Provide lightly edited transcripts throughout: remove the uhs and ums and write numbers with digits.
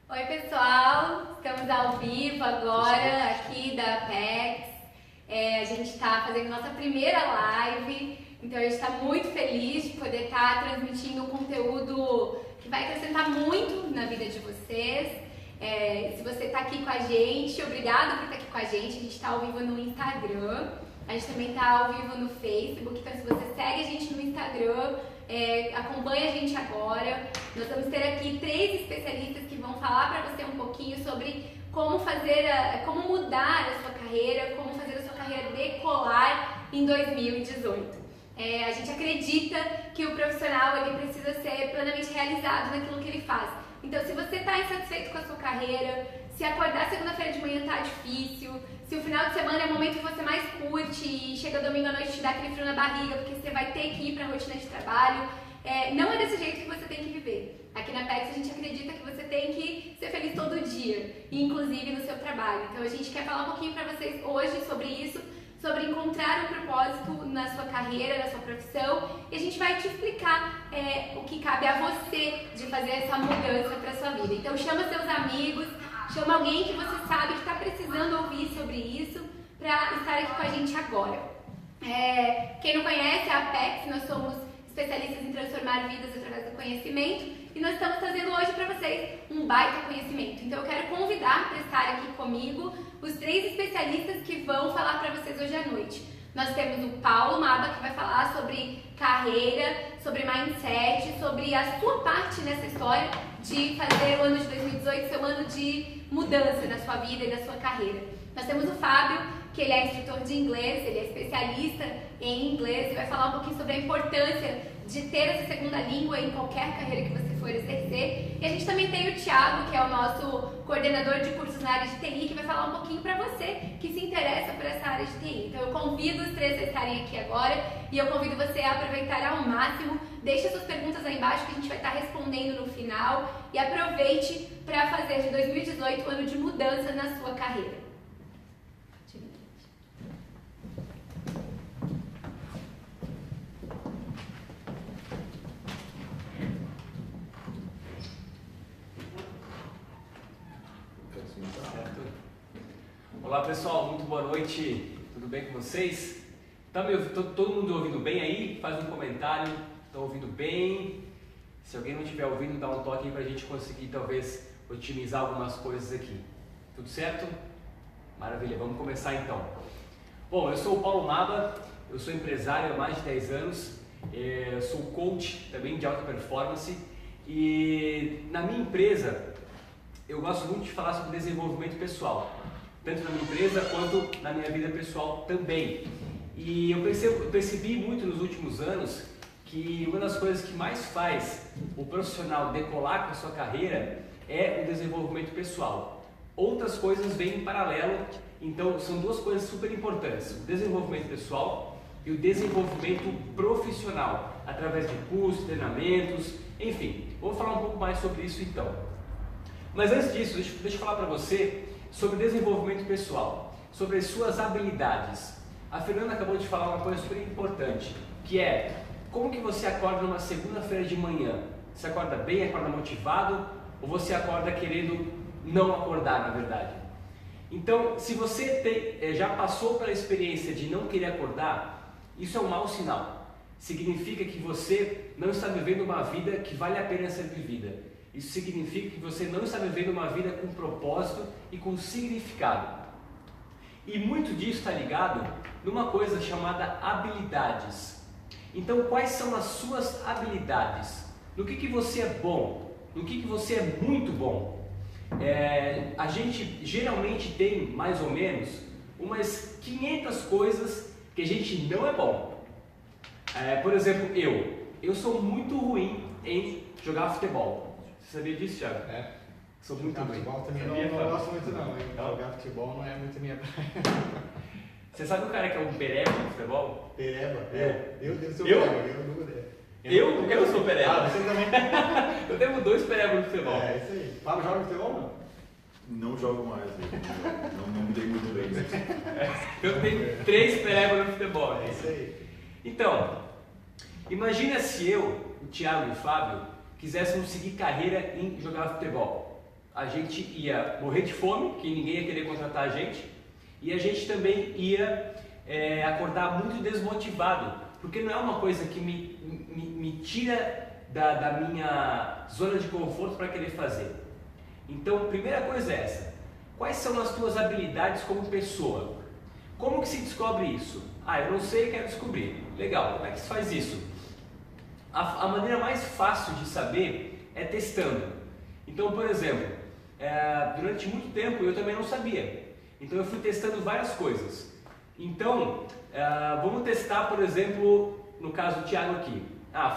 Oi pessoal, estamos ao vivo agora aqui da Apex. A gente está fazendo nossa primeira live, então a gente está muito feliz de poder estar transmitindo um conteúdo que vai acrescentar muito na vida de vocês. Se você está aqui com a gente, obrigado por estar aqui com a gente está ao vivo no Instagram, a gente também está ao vivo no Facebook, então se você segue a gente no Instagram, acompanha a gente agora. Nós vamos ter aqui 3 especialistas que vão falar para você um pouquinho sobre como como mudar a sua carreira, como fazer a sua carreira decolar em 2018. A gente acredita que o profissional ele precisa ser plenamente realizado naquilo que ele faz. Então, se você está insatisfeito com a sua carreira, se acordar segunda-feira de manhã está difícil, se o final de semana é o momento que você mais curte e chega domingo à noite e te dá aquele frio na barriga porque você vai ter que ir para a rotina de trabalho, não é desse jeito que você tem que viver. Aqui na Apex a gente acredita que você tem que ser feliz todo dia, inclusive no seu trabalho. Então a gente quer falar um pouquinho para vocês hoje sobre isso, sobre encontrar um propósito na sua carreira, na sua profissão, e a gente vai te explicar o que cabe a você de fazer essa mudança para sua vida. Então chama seus amigos, chama alguém que você sabe que está precisando ouvir sobre isso para estar aqui com a gente agora. Quem não conhece a Apex, nós somos especialistas em transformar vidas através do conhecimento e nós estamos trazendo hoje para vocês um baita conhecimento. Então eu quero convidar para estar aqui comigo os 3 especialistas que vão falar para vocês hoje à noite. Nós temos o Paulo Maba, que vai falar sobre carreira, sobre mindset, sobre a sua parte nessa história de fazer o ano de 2018 ser um ano de mudança na sua vida e na sua carreira. Nós temos o Fábio, que ele é instrutor de inglês, ele é especialista em inglês e vai falar um pouquinho sobre a importância de ter essa segunda língua em qualquer carreira que você for exercer. E a gente também tem o Thiago, que é o nosso coordenador de cursos na área de TI, que vai falar um pouquinho para você que se interessa por essa área de TI. Então eu convido os 3 a estarem aqui agora e eu convido você a aproveitar ao máximo. Deixe suas perguntas aí embaixo que a gente vai estar respondendo no final e aproveite para fazer de 2018 um ano de mudança na sua carreira. Olá pessoal, muito boa noite, tudo bem com vocês? Todo mundo ouvindo bem aí? Faz um comentário, estão ouvindo bem? Se alguém não estiver ouvindo, dá um toque aí para a gente conseguir talvez otimizar algumas coisas aqui. Tudo certo? Maravilha, vamos começar então. Bom, eu sou o Paulo Maba, eu sou empresário há mais de 10 anos, sou coach também de alta performance e na minha empresa eu gosto muito de falar sobre desenvolvimento pessoal. Tanto na minha empresa quanto na minha vida pessoal também. E eu percebi muito nos últimos anos que uma das coisas que mais faz o profissional decolar com a sua carreira é o desenvolvimento pessoal. Outras coisas vêm em paralelo, então são 2 coisas super importantes: o desenvolvimento pessoal e o desenvolvimento profissional, através de cursos, treinamentos, enfim. Vou falar um pouco mais sobre isso então. Mas antes disso, deixa eu falar para você sobre desenvolvimento pessoal, sobre as suas habilidades. A Fernanda acabou de falar uma coisa super importante, que é como que você acorda numa segunda-feira de manhã? Você acorda bem, acorda motivado ou você acorda querendo não acordar, na verdade? Então, se você já passou pela experiência de não querer acordar, isso é um mau sinal. Significa que você não está vivendo uma vida que vale a pena ser vivida. Isso significa que você não está vivendo uma vida com propósito e com significado. E muito disso está ligado numa coisa chamada habilidades. Então, quais são as suas habilidades? No que você é bom? No que você é muito bom? A gente geralmente tem, mais ou menos, umas 500 coisas que a gente não é bom. Por exemplo, eu sou muito ruim em jogar futebol. Você sabia disso, Thiago? Sou muito ruim. Futebol também não gosto muito não, hein? Jogar futebol não é muito minha praia. Você sabe o cara que é um pereba no futebol? Pereba? Eu devo ser o Eu? pereba, eu nunca dei. Eu sou pereba. Ah, você também? Eu tenho 2 perebas no futebol. Isso aí. Fábio joga futebol não? Não jogo mais, não me dei muito bem. Eu tenho 3 perebas no futebol. É isso aí. Então, imagina se eu, o Thiago e o Fábio quiséssemos seguir carreira em jogar futebol. a gente ia morrer de fome, que ninguém ia querer contratar a gente, e a gente também ia acordar muito desmotivado, porque não é uma coisa que me tira da minha zona de conforto para querer fazer. Então, primeira coisa é essa: quais são as tuas habilidades como pessoa? Como que se descobre isso? Eu não sei, quero descobrir. Legal, como é que se faz isso? A maneira mais fácil de saber é testando. Então, por exemplo, durante muito tempo eu também não sabia. Então eu fui testando várias coisas. Então, vamos testar, por exemplo, no caso do Thiago aqui.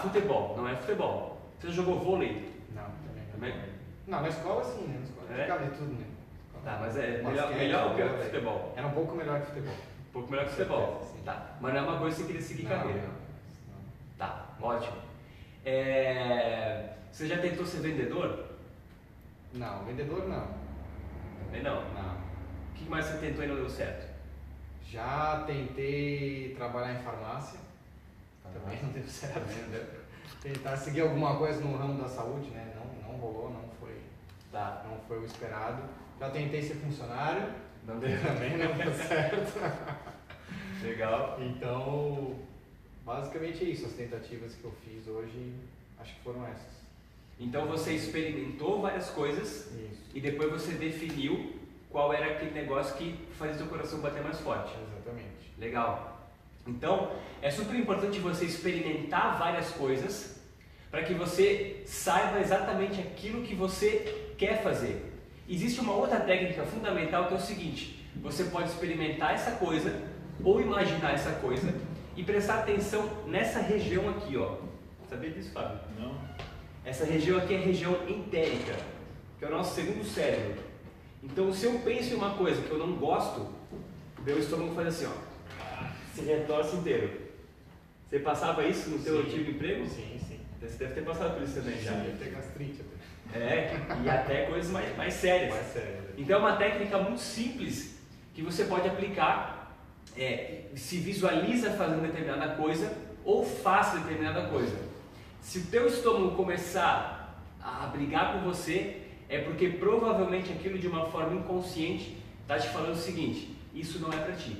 Futebol. Não é futebol. Você já jogou vôlei? Não, Também? Não, na escola sim, né? Na escola ficava de tudo, né? Tá, mas é Basquete, melhor ou pior que vôlei. futebol? Era um pouco melhor que futebol. Um pouco melhor que futebol. Sim. Tá, mas não é uma coisa que você queria seguir carreira. Não. Tá, ótimo. Você já tentou ser vendedor? Não, vendedor não. Também não. Não. O que mais você tentou e não deu certo? Já tentei trabalhar em farmácia. Também não deu certo. Também não deu. Tentar seguir alguma coisa no ramo da saúde, né? Não rolou, não foi o esperado. Já tentei ser funcionário. Não deu. Também não deu certo. Legal. Então, basicamente é isso. As tentativas que eu fiz hoje, acho que foram essas. Então você experimentou várias coisas Isso. e depois você definiu qual era aquele negócio que fazia seu coração bater mais forte. Exatamente. Legal. Então, é super importante você experimentar várias coisas para que você saiba exatamente aquilo que você quer fazer. Existe uma outra técnica fundamental que é o seguinte: você pode experimentar essa coisa ou imaginar essa coisa e prestar atenção nessa região aqui, ó. Sabia disso, Fábio? Não? Essa região aqui é a região entérica, que é o nosso segundo cérebro. Então, se eu penso em uma coisa que eu não gosto, meu estômago faz assim, ó, se retorce inteiro. Você passava isso no seu antigo emprego? Sim. Você deve ter passado por isso também já. Deve ter gastrite até. E até coisas mais sérias. Mais sério. Então é uma técnica muito simples que você pode aplicar, se visualiza fazendo determinada coisa ou faça determinada coisa. Se o teu estômago começar a brigar com você, é porque provavelmente aquilo de uma forma inconsciente está te falando o seguinte: isso não é para ti.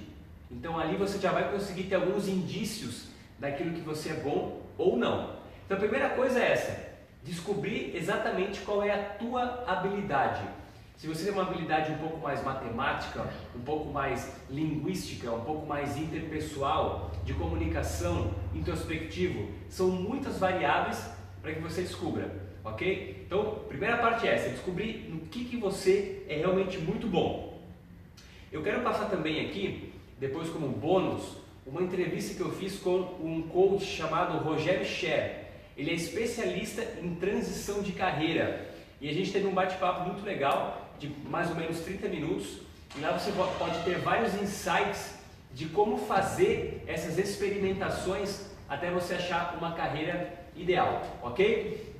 Então ali você já vai conseguir ter alguns indícios daquilo que você é bom ou não. Então a primeira coisa é essa: descobrir exatamente qual é a tua habilidade. Se você tem uma habilidade um pouco mais matemática, um pouco mais linguística, um pouco mais interpessoal, de comunicação, introspectivo, são muitas variáveis para que você descubra, ok? Então, primeira parte é essa: descobrir no que você é realmente muito bom. Eu quero passar também aqui, depois como bônus, uma entrevista que eu fiz com um coach chamado Rogério Scher. Ele é especialista em transição de carreira e a gente teve um bate-papo muito legal de mais ou menos 30 minutos e lá você pode ter vários insights de como fazer essas experimentações até você achar uma carreira ideal, ok?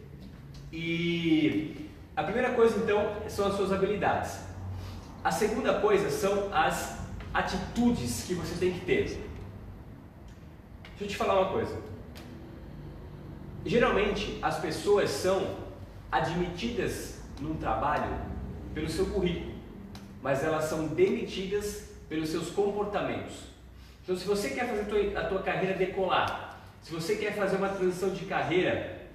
E a primeira coisa então são as suas habilidades. A segunda coisa são as atitudes que você tem que ter. Deixa eu te falar uma coisa. Geralmente as pessoas são admitidas num trabalho pelo seu currículo, mas elas são demitidas pelos seus comportamentos. Então, se você quer fazer a tua carreira decolar, se você quer fazer uma transição de carreira,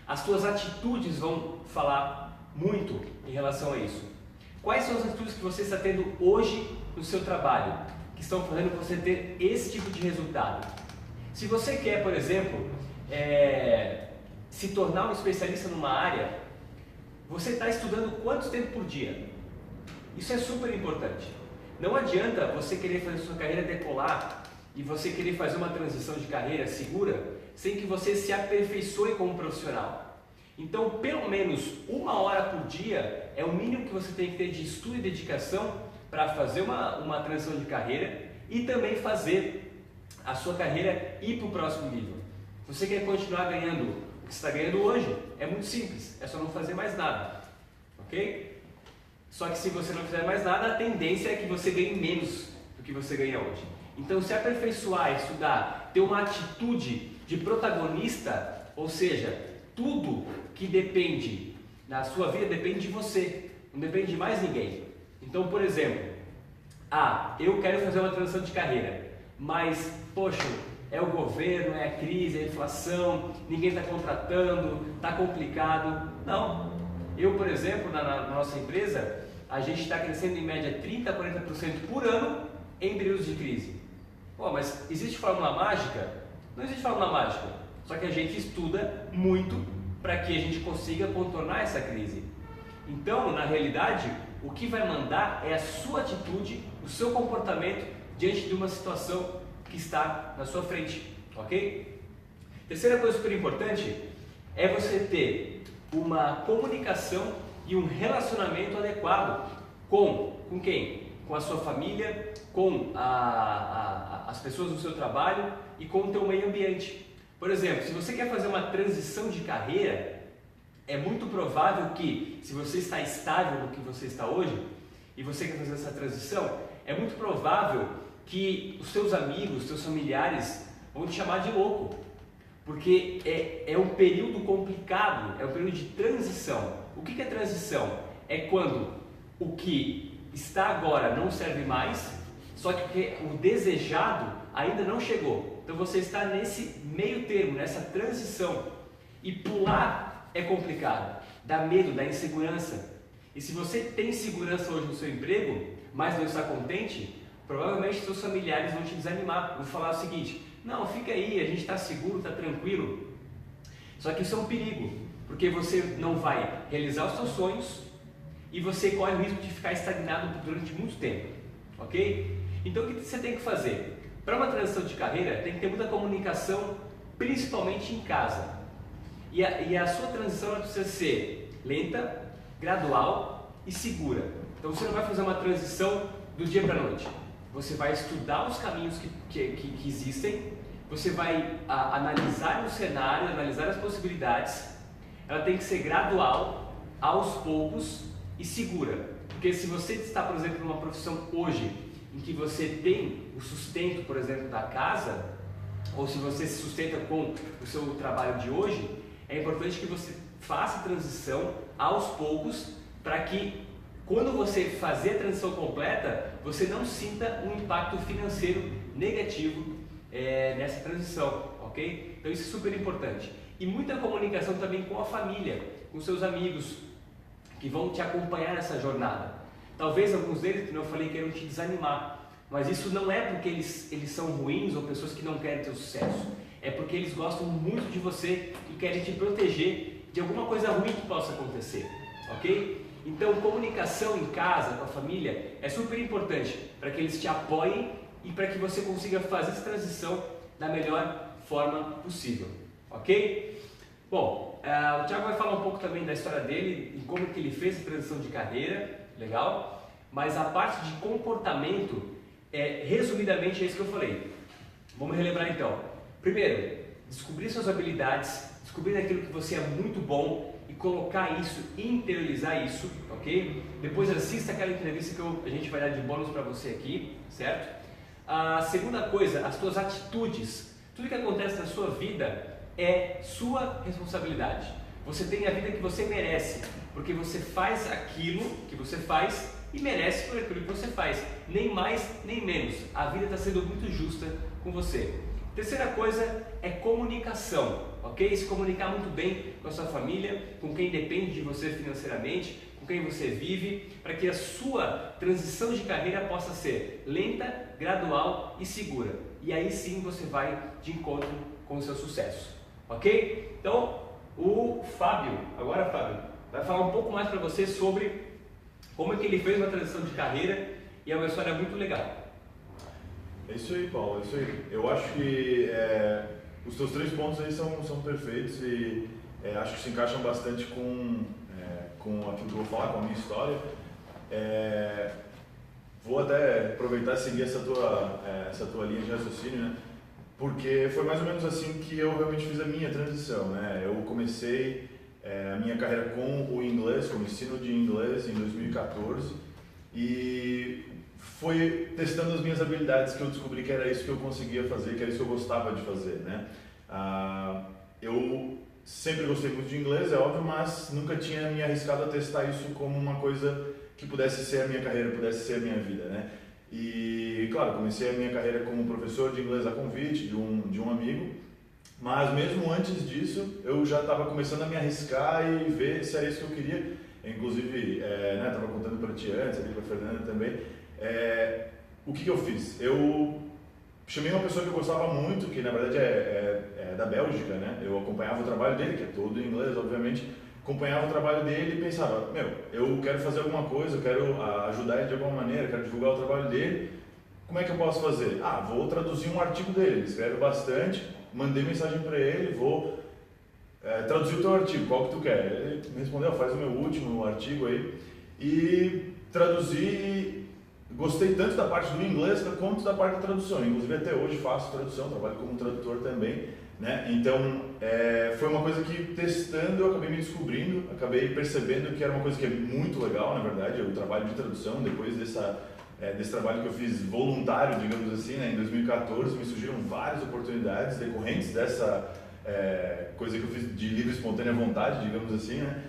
as tuas atitudes vão falar muito em relação a isso. Quais são as atitudes que você está tendo hoje no seu trabalho, que estão fazendo você ter esse tipo de resultado? Se você quer, por exemplo, se tornar um especialista numa área, você está estudando quanto tempo por dia? Isso é super importante. Não adianta você querer fazer sua carreira decolar e você querer fazer uma transição de carreira segura sem que você se aperfeiçoe como profissional. Então, pelo menos 1 hora por dia é o mínimo que você tem que ter de estudo e dedicação para fazer uma transição de carreira e também fazer a sua carreira ir para o próximo nível. Se você quer continuar ganhando o que você está ganhando hoje, é muito simples, é só não fazer mais nada, ok? Só que se você não fizer mais nada, a tendência é que você ganhe menos do que você ganha hoje. Então, se aperfeiçoar, estudar, ter uma atitude de protagonista, ou seja, tudo que depende na sua vida depende de você. não depende de mais ninguém. Então, por exemplo, eu quero fazer uma transição de carreira, mas, poxa, é o governo, é a crise, é a inflação, ninguém está contratando, está complicado. Não. Eu, por exemplo, na nossa empresa, a gente está crescendo em média 30% a 40% por ano em períodos de crise. Pô, mas existe fórmula mágica? Não existe fórmula mágica, só que a gente estuda muito para que a gente consiga contornar essa crise. Então, na realidade, o que vai mandar é a sua atitude, o seu comportamento diante de uma situação que está na sua frente, ok? Terceira coisa super importante é você ter uma comunicação e um relacionamento adequado com quem? Com a sua família, com as pessoas do seu trabalho e com o teu meio ambiente. Por exemplo, se você quer fazer uma transição de carreira, é muito provável que, se você está estável no que você está hoje e você quer fazer essa transição, é muito provável que os seus amigos, os seus familiares vão te chamar de louco, porque é um período complicado, é um período de transição. O que é transição? É quando o que está agora não serve mais, só que o desejado ainda não chegou. Então você está nesse meio termo, nessa transição, e pular é complicado, dá medo, dá insegurança. E se você tem segurança hoje no seu emprego, mas não está contente, provavelmente seus familiares vão te desanimar, vão falar o seguinte: não, fica aí, a gente está seguro, está tranquilo. Só que isso é um perigo, porque você não vai realizar os seus sonhos e você corre o risco de ficar estagnado durante muito tempo, ok? Então o que você tem que fazer? Para uma transição de carreira tem que ter muita comunicação, principalmente em casa. E a sua transição ela precisa ser lenta, gradual e segura. Então você não vai fazer uma transição do dia para a noite. Você vai estudar os caminhos que existem, você vai analisar o cenário, analisar as possibilidades. Ela tem que ser gradual, aos poucos e segura. Porque se você está, por exemplo, numa profissão hoje em que você tem o sustento, por exemplo, da casa, ou se você se sustenta com o seu trabalho de hoje, é importante que você faça a transição aos poucos para que, quando você fazer a transição completa, você não sinta um impacto financeiro negativo nessa transição, ok? Então isso é super importante. E muita comunicação também com a família, com seus amigos, que vão te acompanhar nessa jornada. Talvez alguns deles, como eu falei, queiram te desanimar, mas isso não é porque eles são ruins ou pessoas que não querem ter sucesso. É porque eles gostam muito de você e querem te proteger de alguma coisa ruim que possa acontecer, ok? Então, comunicação em casa, com a família, é super importante para que eles te apoiem e para que você consiga fazer essa transição da melhor forma possível, ok? Bom, o Thiago vai falar um pouco também da história dele e como que ele fez a transição de carreira, legal? Mas a parte de comportamento, resumidamente, é isso que eu falei. Vamos relembrar então. Primeiro, descobrir suas habilidades, descobrir aquilo que você é muito bom e colocar isso, interiorizar isso, ok? Depois assista aquela entrevista que a gente vai dar de bônus para você aqui, certo? A segunda coisa, as suas atitudes. Tudo que acontece na sua vida é sua responsabilidade. Você tem a vida que você merece, porque você faz aquilo que você faz e merece por aquilo que você faz, nem mais nem menos. A vida está sendo muito justa com você. Terceira coisa é comunicação, ok? Se comunicar muito bem com a sua família, com quem depende de você financeiramente, com quem você vive, para que a sua transição de carreira possa ser lenta, gradual e segura. E aí sim você vai de encontro com o seu sucesso, ok? Então, o Fábio, vai falar um pouco mais para você sobre como é que ele fez uma transição de carreira e é uma história muito legal. É isso aí, Paulo, é isso aí. Eu acho que os teus 3 pontos aí são perfeitos e acho que se encaixam bastante com aquilo que eu vou falar, com a minha história. Vou até aproveitar e seguir essa tua linha de raciocínio, né? Porque foi mais ou menos assim que eu realmente fiz a minha transição, né? Eu comecei a minha carreira com o inglês, com o ensino de inglês em 2014 e foi testando as minhas habilidades que eu descobri que era isso que eu conseguia fazer, que era isso que eu gostava de fazer, né? Eu sempre gostei muito de inglês, é óbvio, mas nunca tinha me arriscado a testar isso como uma coisa que pudesse ser a minha carreira, pudesse ser a minha vida, né? E, claro, comecei a minha carreira como professor de inglês a convite de um amigo, mas mesmo antes disso, eu já estava começando a me arriscar e ver se era isso que eu queria. Inclusive, estava contando para ti antes, ali para a Fernanda também, o que eu fiz? Eu chamei uma pessoa que eu gostava muito, que na verdade é da Bélgica, né? Eu acompanhava o trabalho dele, que é todo em inglês, obviamente, acompanhava o trabalho dele e pensava, eu quero fazer alguma coisa, eu quero ajudar ele de alguma maneira, quero divulgar o trabalho dele, como é que eu posso fazer? Vou traduzir um artigo dele, ele escreve bastante, mandei mensagem para ele, vou traduzir o teu artigo, qual que tu quer? Ele me respondeu, faz o meu último artigo aí, e traduzi. Gostei tanto da parte do inglês quanto da parte da tradução, inclusive até hoje faço tradução, trabalho como tradutor também, né? Então foi uma coisa que testando eu acabei me descobrindo, acabei percebendo que era uma coisa que é muito legal, na verdade, o trabalho de tradução, depois desse trabalho que eu fiz voluntário, digamos assim, né? Em 2014 me surgiram várias oportunidades decorrentes dessa coisa que eu fiz de livre e espontânea vontade, digamos assim, né?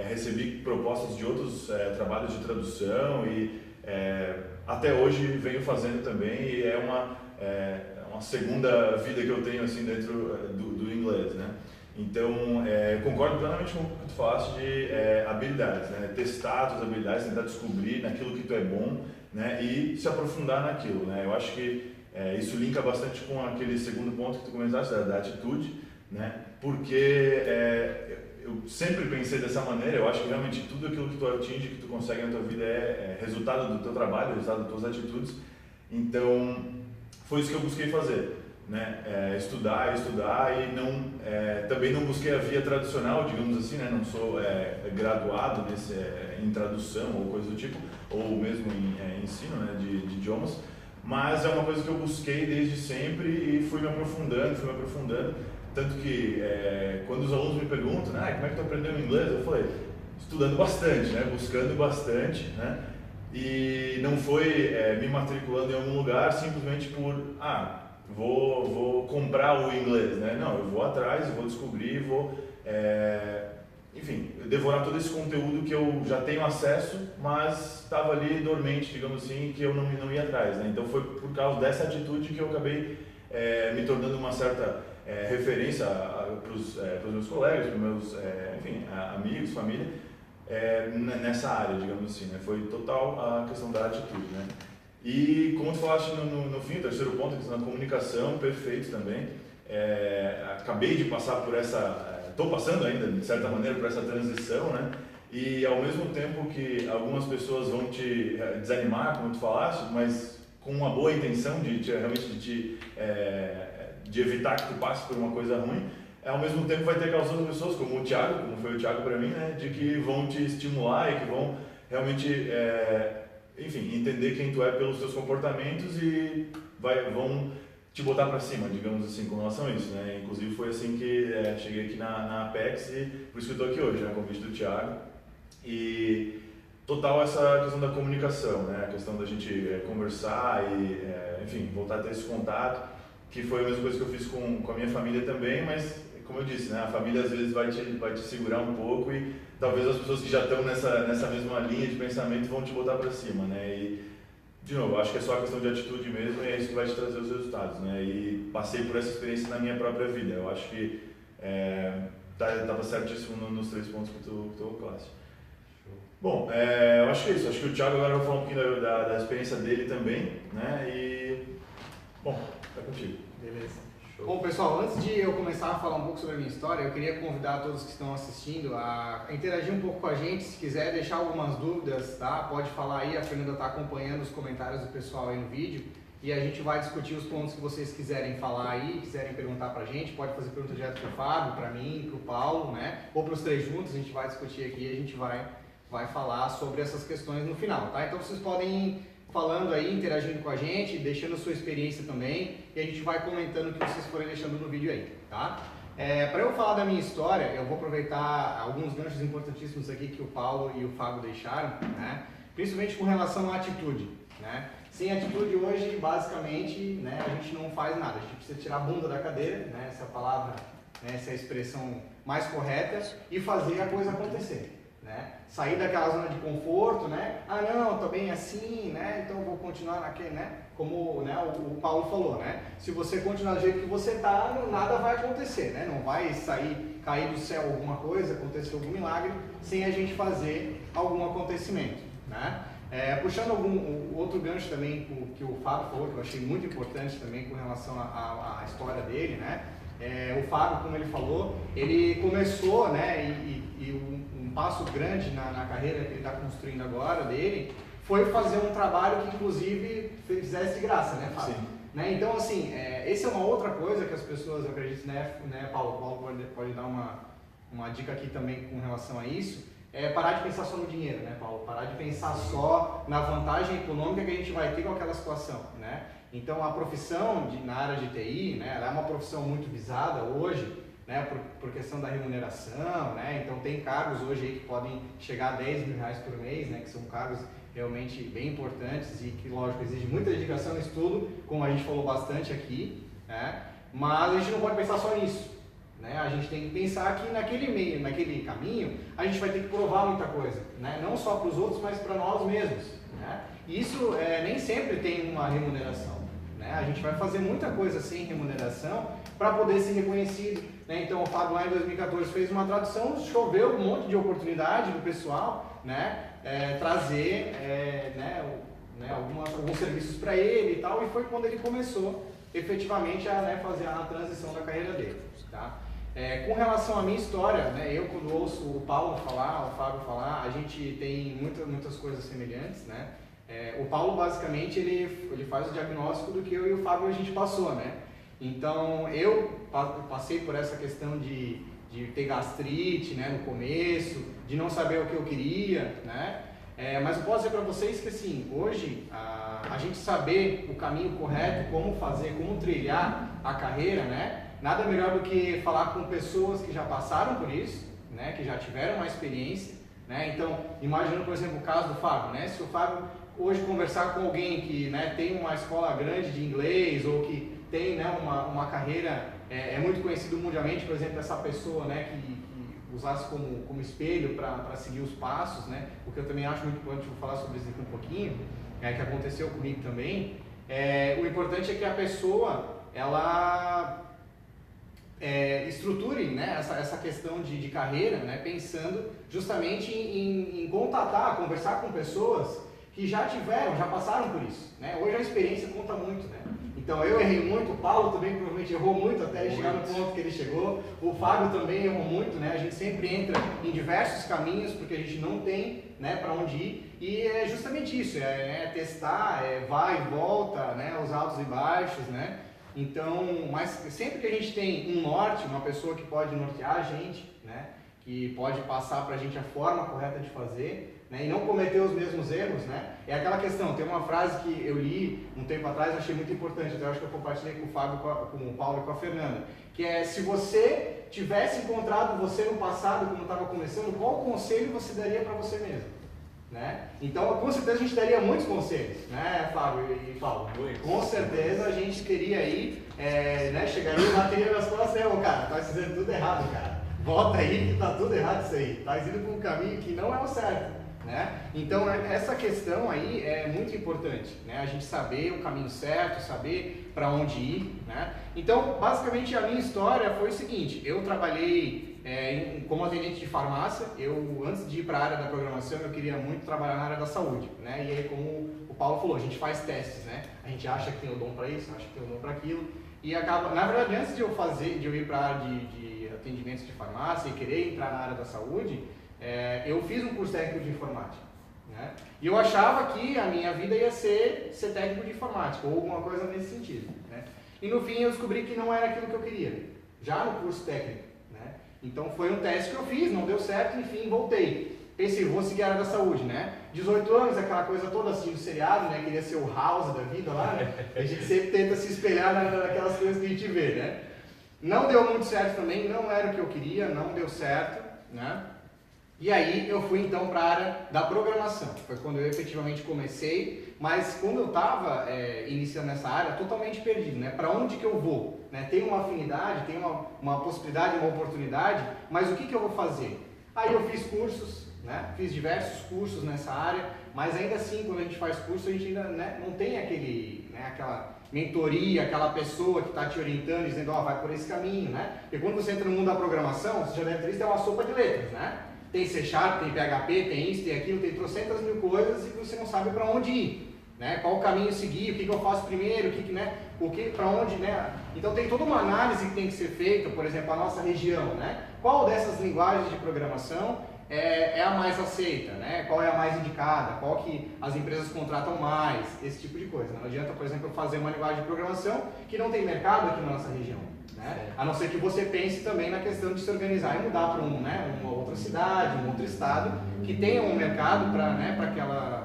Recebi propostas de outros trabalhos de tradução e até hoje venho fazendo também e é uma segunda vida que eu tenho assim dentro do inglês, né? Então concordo plenamente com o que tu falaste de habilidades, né? Testar as tuas habilidades, tentar descobrir naquilo que tu é bom, né? E se aprofundar naquilo, né? Eu acho que isso linka bastante com aquele segundo ponto que tu comentaste da atitude, né? Porque eu sempre pensei dessa maneira, eu acho que realmente tudo aquilo que tu atinge, que tu consegue na tua vida é resultado do teu trabalho, resultado das tuas atitudes. Então, foi isso que eu busquei fazer, né? Estudar e também não busquei a via tradicional, digamos assim, né? Não sou graduado em tradução ou coisa do tipo, ou mesmo em ensino, né? de idiomas, mas é uma coisa que eu busquei desde sempre e fui me aprofundando. Tanto que quando os alunos me perguntam, como é que tu aprendeu inglês? Eu falei, estudando bastante, né? Buscando bastante, né? E não foi me matriculando em algum lugar simplesmente por, vou comprar o inglês, né? Não, eu vou atrás, eu vou descobrir, vou, enfim, devorar todo esse conteúdo que eu já tenho acesso, mas estava ali dormente, digamos assim, que eu não ia atrás, né? Então foi por causa dessa atitude que eu acabei me tornando uma certa referência para os meus colegas, para os meus amigos, família, nessa área, digamos assim, né? Foi total a questão da atitude, né? E como tu falaste no fim, o terceiro ponto, a questão da comunicação, perfeito também. Acabei de passar por estou passando ainda, de certa maneira, por essa transição, né? E ao mesmo tempo que algumas pessoas vão te desanimar, como tu falaste, mas com uma boa intenção realmente de evitar que tu passe por uma coisa ruim, ao mesmo tempo vai ter aquelas outras pessoas, como o Thiago, como foi o Thiago para mim, né, de que vão te estimular e que vão realmente, enfim, entender quem tu é pelos teus comportamentos e vão te botar para cima, digamos assim, com relação a isso, né. Inclusive foi assim que cheguei aqui na Apex e por isso que eu estou aqui hoje, né, convite do Thiago. E total essa questão da comunicação, né, a questão da gente conversar e, enfim, voltar a ter esse contato, que foi a mesma coisa que eu fiz com a minha família também, mas como eu disse, né, a família às vezes vai te segurar um pouco e talvez as pessoas que já estão nessa mesma linha de pensamento vão te botar para cima, né, e de novo, acho que é só a questão de atitude mesmo e é isso que vai te trazer os resultados, né, e passei por essa experiência na minha própria vida, eu acho que estava certíssimo nos 3 pontos que tu colocaste. Bom, eu acho que é isso, acho que o Thiago agora vai falar um pouquinho da experiência dele também, né, e bom, tá contigo. Beleza. Show. Bom, pessoal, antes de eu começar a falar um pouco sobre a minha história, eu queria convidar todos que estão assistindo a interagir um pouco com a gente. Se quiser deixar algumas dúvidas, tá? Pode falar aí, a Fernanda está acompanhando os comentários do pessoal aí no vídeo e a gente vai discutir os pontos que vocês quiserem falar aí, quiserem perguntar pra gente. Pode fazer pergunta direto pro Fábio, pra mim, pro Paulo, né? Ou pros 3 juntos, a gente vai discutir aqui e a gente vai falar sobre essas questões no final, tá? Então vocês podem ir falando aí, interagindo com a gente, deixando sua experiência também e a gente vai comentando o que vocês forem deixando no vídeo aí, tá? Para eu falar da minha história, eu vou aproveitar alguns ganchos importantíssimos aqui que o Paulo e o Fábio deixaram, né? Principalmente com relação à atitude, né? Sem atitude hoje, basicamente, né, a gente não faz nada, a gente precisa tirar a bunda da cadeira, né? Essa palavra, né, essa expressão mais correta e fazer a coisa acontecer, né? Sair daquela zona de conforto, né? Ah, não, tô bem assim, né? Então vou continuar naquele, né? Como, né, o Paulo falou, né? Se você continuar do jeito que você tá, nada vai acontecer, né? Não vai cair do céu alguma coisa, acontecer algum milagre sem a gente fazer algum acontecimento, né? Puxando outro gancho também que o Fábio falou, que eu achei muito importante também com relação à história dele, né? O Fábio, como ele falou, ele começou, né, um passo grande na carreira que ele está construindo agora dele, foi fazer um trabalho que inclusive fizesse graça, né, Fábio? Sim. Né? Então, assim, essa é uma outra coisa que as pessoas, eu acredito, né, Paulo? Paulo pode dar uma dica aqui também com relação a isso, parar de pensar só no dinheiro, né, Paulo? Parar de pensar só na vantagem econômica que a gente vai ter com aquela situação, né? Então, a profissão na área de TI, né, ela é uma profissão muito visada hoje, né, por questão da remuneração, né? Então, tem cargos hoje aí que podem chegar a 10 mil reais por mês, né, que são cargos realmente bem importantes e que, lógico, exige muita dedicação e estudo, como a gente falou bastante aqui, né? Mas a gente não pode pensar só nisso, né? A gente tem que pensar que naquele caminho, a gente vai ter que provar muita coisa, né? Não só para os outros, mas para nós mesmos, né? E isso nem sempre tem uma remuneração, né? A gente vai fazer muita coisa sem remuneração para poder ser reconhecido, né? Então, o Fábio lá em 2014 fez uma tradução, choveu um monte de oportunidade do pessoal, né? Trazer alguns serviços para ele e tal, e foi quando ele começou efetivamente a fazer a transição da carreira dele, tá? Com relação à minha história, né, eu quando ouço o Paulo falar, o Fábio falar, a gente tem muitas coisas semelhantes, né? O Paulo basicamente ele faz o diagnóstico do que eu e o Fábio a gente passou, né? Então eu passei por essa questão de ter gastrite, né, no começo, de não saber o que eu queria, né? Mas eu posso dizer para vocês que assim, hoje a gente saber o caminho correto, como fazer, como trilhar a carreira, né? Nada melhor do que falar com pessoas que já passaram por isso, né? Que já tiveram uma experiência, né? Então, imaginando, por exemplo, o caso do Fábio, né? Se o Fábio hoje conversar com alguém que, né, tem uma escola grande de inglês ou que tem, né, uma carreira, muito conhecido mundialmente, por exemplo, essa pessoa, né, que usasse como espelho para seguir os passos, né? O que eu também acho muito importante, vou falar sobre isso aqui um pouquinho, que aconteceu comigo também. O importante é que a pessoa, ela estruture, né, essa questão de carreira, né, pensando justamente em contatar, conversar com pessoas que já passaram por isso, né? Hoje a experiência conta muito, né? Então eu errei muito, o Paulo também provavelmente errou muito até chegar no ponto que ele chegou, o Fábio também errou muito, né? A gente sempre entra em diversos caminhos porque a gente não tem, né, para onde ir, e é justamente isso, testar, vai e volta, né, os altos e baixos, né? Então, mas sempre que a gente tem um norte, uma pessoa que pode nortear a gente, né, que pode passar para a gente a forma correta de fazer, né, e não cometer os mesmos erros, né? É aquela questão, tem uma frase que eu li um tempo atrás, eu achei muito importante, então eu acho que eu compartilhei com o Fábio, com o Paulo e com a Fernanda, que é: se você tivesse encontrado você no passado, quando estava começando, qual conselho você daria para você mesmo? Né? Então, com certeza a gente daria muitos conselhos, né, Fábio e Paulo? Com certeza a gente teria aí, né, chegaria e bateria nas costas, cara, tá fazendo tudo errado, cara. Volta aí que tá tudo errado isso aí, tá indo por um caminho que não é o certo, né? Então, essa questão aí é muito importante, né? A gente saber o caminho certo, saber para onde ir, né? Então, basicamente a minha história foi o seguinte: eu trabalhei como atendente de farmácia. Antes de ir para a área da programação, eu queria muito trabalhar na área da saúde, né? E aí, como o Paulo falou, a gente faz testes, né? A gente acha que tem o dom para isso, acha que tem o dom para aquilo, e acaba, na verdade, antes de eu ir para a área de atendimentos de farmácia e querer entrar na área da saúde, eu fiz um curso técnico de informática, né? E eu achava que a minha vida ia ser técnico de informática ou alguma coisa nesse sentido, né? E no fim eu descobri que não era aquilo que eu queria, já no curso técnico, né? Então foi um teste que eu fiz, não deu certo, enfim, voltei. Pensei, vou seguir a área da saúde, né? 18 anos, aquela coisa toda assistindo seriado, né? Queria ser o House da vida lá, né? A gente sempre tenta se espelhar naquelas coisas que a gente vê, né? Não deu muito certo também, não era o que eu queria, não deu certo, né? E aí eu fui então para a área da programação, foi quando eu efetivamente comecei, mas quando eu estava iniciando nessa área, totalmente perdido, né? Para onde que eu vou? Né? Tem uma afinidade, tem uma possibilidade, uma oportunidade, mas o que que eu vou fazer? Aí eu fiz cursos, né? Fiz diversos cursos nessa área, mas ainda assim, quando a gente faz curso, a gente ainda, né, não tem aquela mentoria, aquela pessoa que está te orientando, dizendo, vai por esse caminho, né? Porque quando você entra no mundo da programação, você já deve ter visto, é uma sopa de letras, né? Tem C Sharp, tem PHP, tem isso, tem aquilo, tem trocentas mil coisas e você não sabe para onde ir, né? Qual o caminho seguir, o que eu faço primeiro, para onde, né? Então tem toda uma análise que tem que ser feita, por exemplo, a nossa região, né? Qual dessas linguagens de programação é a mais aceita, né? Qual é a mais indicada, qual que as empresas contratam mais, esse tipo de coisa. Não adianta, por exemplo, eu fazer uma linguagem de programação que não tem mercado aqui na nossa região, né? A não ser que você pense também na questão de se organizar e mudar para uma outra cidade, um outro estado que tenha um mercado para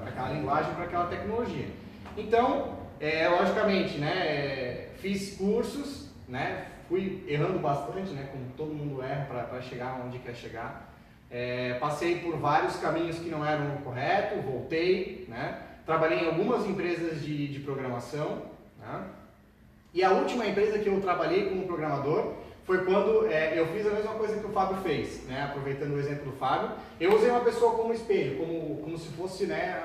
aquela linguagem, para aquela tecnologia. Então, logicamente, né, fiz cursos, né, fui errando bastante, né, como todo mundo erra para chegar onde quer chegar. Passei por vários caminhos que não eram o correto, voltei, né? Trabalhei em algumas empresas de programação, né? E a última empresa que eu trabalhei como programador foi quando eu fiz a mesma coisa que o Fábio fez, né? Aproveitando o exemplo do Fábio, eu usei uma pessoa como espelho, como se fosse, né,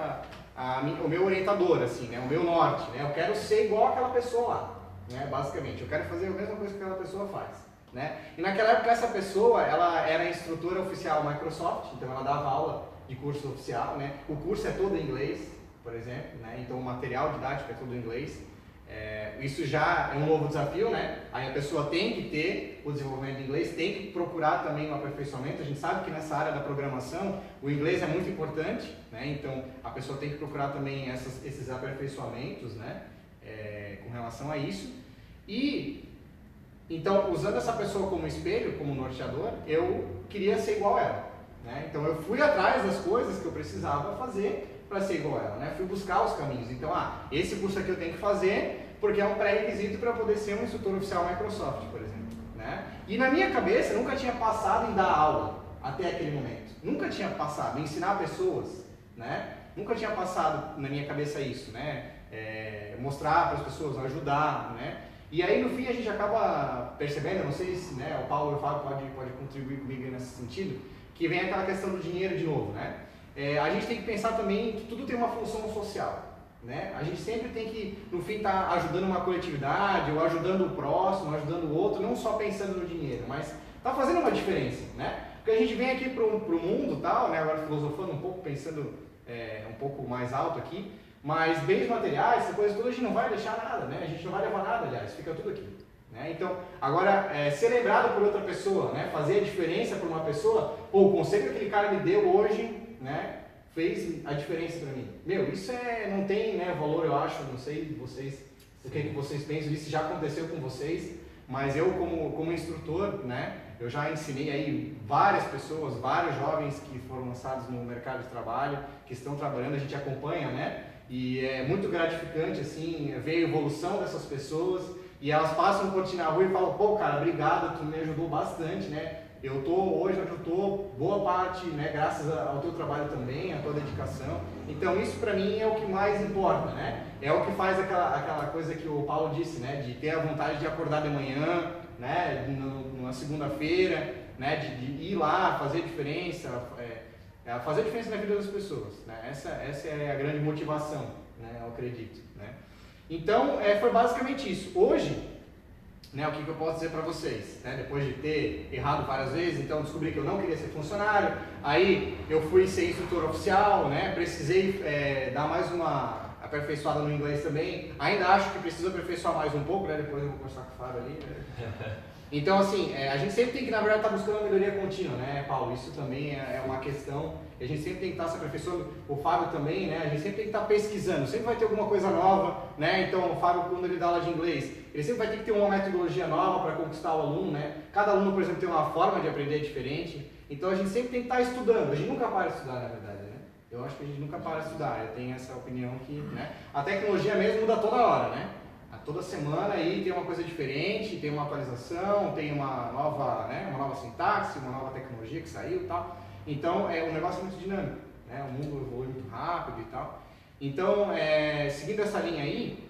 o meu orientador, assim, né? O meu norte, né? Eu quero ser igual aquela pessoa lá, né? Basicamente, eu quero fazer a mesma coisa que aquela pessoa faz. Né? E naquela época essa pessoa, ela era instrutora oficial Microsoft, então ela dava aula de curso oficial, né? O curso é todo em inglês, por exemplo, né? Então o material didático é todo em inglês. Isso já é um novo desafio, né? Aí a pessoa tem que ter o desenvolvimento de inglês, tem que procurar também um aperfeiçoamento. A gente sabe que nessa área da programação o inglês é muito importante, né? Então a pessoa tem que procurar também esses aperfeiçoamentos, né? Com relação a isso. Então, usando essa pessoa como espelho, como norteador, eu queria ser igual a ela, né? Então eu fui atrás das coisas que eu precisava fazer para ser igual a ela, né? Fui buscar os caminhos. Então, esse curso aqui eu tenho que fazer porque é um pré-requisito para poder ser um instrutor oficial Microsoft, por exemplo, né? E na minha cabeça nunca tinha passado em dar aula até aquele momento. Nunca tinha passado em ensinar pessoas, né? Nunca tinha passado na minha cabeça isso, né? Mostrar para as pessoas, ajudar, né? E aí no fim a gente acaba percebendo, eu não sei se, né, o Paulo e o Fábio pode contribuir comigo nesse sentido, que vem aquela questão do dinheiro de novo, né? A gente tem que pensar também que tudo tem uma função social, né? A gente sempre tem que, no fim, estar ajudando uma coletividade, ou ajudando o próximo, ajudando o outro, não só pensando no dinheiro, mas tá fazendo uma diferença, né? Porque a gente vem aqui pro mundo, tal, né, agora filosofando um pouco, pensando um pouco mais alto aqui, mas bens materiais, essa coisa toda, a gente não vai deixar nada, né? A gente não vai levar nada, aliás, fica tudo aqui, né? Então, agora, ser lembrado por outra pessoa, né? Fazer a diferença por uma pessoa, o conselho que aquele cara me deu hoje, né? Fez a diferença para mim. Meu, isso não tem, né, valor, eu acho, não sei vocês, o que vocês pensam disso, já aconteceu com vocês, mas eu como instrutor, né? Eu já ensinei aí várias pessoas, vários jovens que foram lançados no mercado de trabalho, que estão trabalhando, a gente acompanha, né? E é muito gratificante, assim, ver a evolução dessas pessoas e elas passam por ti na rua e falam, pô, cara, obrigado, tu me ajudou bastante, né? Eu tô hoje onde eu tô, boa parte, né, graças ao teu trabalho também, à tua dedicação. Então isso para mim é o que mais importa, né? É o que faz aquela coisa que o Paulo disse, né? De ter a vontade de acordar de manhã, né? Numa segunda-feira, né? De ir lá, fazer diferença, fazer diferença na vida das pessoas, né? Essa é a grande motivação, né? Eu acredito, né? Então, foi basicamente isso. Hoje, né, o que eu posso dizer para vocês, né? Depois de ter errado várias vezes, então descobri que eu não queria ser funcionário, aí eu fui ser instrutor oficial, né? Precisei dar mais uma aperfeiçoada no inglês também, ainda acho que preciso aperfeiçoar mais um pouco, né? Depois eu vou conversar com o Fábio ali, né? Então, assim, a gente sempre tem que, na verdade, estar buscando uma melhoria contínua, né, Paulo? Isso também é uma questão, a gente sempre tem que estar se aperfeiçoando, o Fábio também, né? A gente sempre tem que estar pesquisando, sempre vai ter alguma coisa nova, né? Então, o Fábio, quando ele dá aula de inglês, ele sempre vai ter que ter uma metodologia nova para conquistar o aluno, né? Cada aluno, por exemplo, tem uma forma de aprender diferente, então a gente sempre tem que estar estudando, a gente nunca para de estudar, na verdade, né? Eu acho que a gente nunca para de estudar, eu tenho essa opinião que, né? A tecnologia mesmo muda toda hora, né? Toda semana aí tem uma coisa diferente, tem uma atualização, tem uma nova sintaxe, uma nova tecnologia que saiu e tal. Então, um negócio muito dinâmico, né? O mundo evolui muito rápido e tal. Então, seguindo essa linha aí,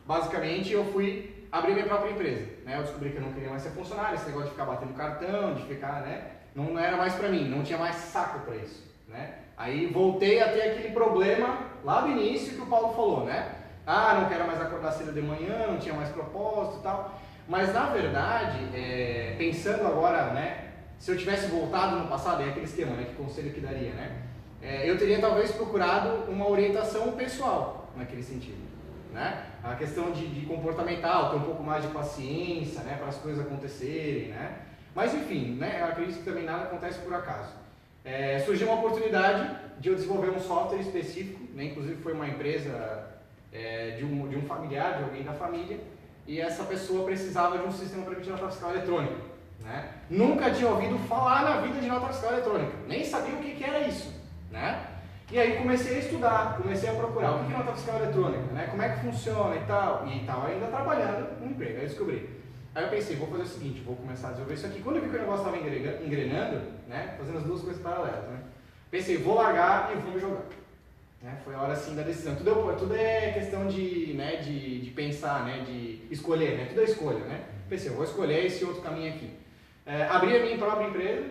basicamente eu fui abrir minha própria empresa, né? Eu descobri que eu não queria mais ser funcionário, esse negócio de ficar batendo cartão, de ficar, né? Não era mais pra mim, não tinha mais saco pra isso, né? Aí voltei a ter aquele problema lá do início que o Paulo falou, né? Ah, não quero mais acordar cedo de manhã, não tinha mais propósito e tal. Mas na verdade, pensando agora, né? Se eu tivesse voltado no passado, é aquele esquema, né? Que conselho que daria, né? Eu teria talvez procurado uma orientação pessoal naquele sentido, né? A questão de comportamental, ter um pouco mais de paciência, né? Para as coisas acontecerem, né? Mas enfim, né? Eu acredito que também nada acontece por acaso. Surgiu uma oportunidade de eu desenvolver um software específico, né? Inclusive foi uma empresa de um familiar, de alguém da família, e essa pessoa precisava de um sistema para emitir nota fiscal eletrônica, né? Nunca tinha ouvido falar na vida de nota fiscal eletrônica, nem sabia o que era isso, né? E aí comecei a estudar, comecei a procurar o que é nota fiscal eletrônica, né? Como é que funciona e tal, ainda trabalhando no emprego, aí descobri. Aí eu pensei, vou fazer o seguinte, vou começar a desenvolver isso aqui. Quando eu vi que o negócio estava engrenando, né? Fazendo as duas coisas paralelas, né? Pensei, vou largar e vou me jogar. Né? Foi a hora assim da decisão. Tudo é questão de pensar, né? De escolher, né? Tudo é escolha, né? Pensei, eu vou escolher esse outro caminho aqui. Abri a minha própria empresa,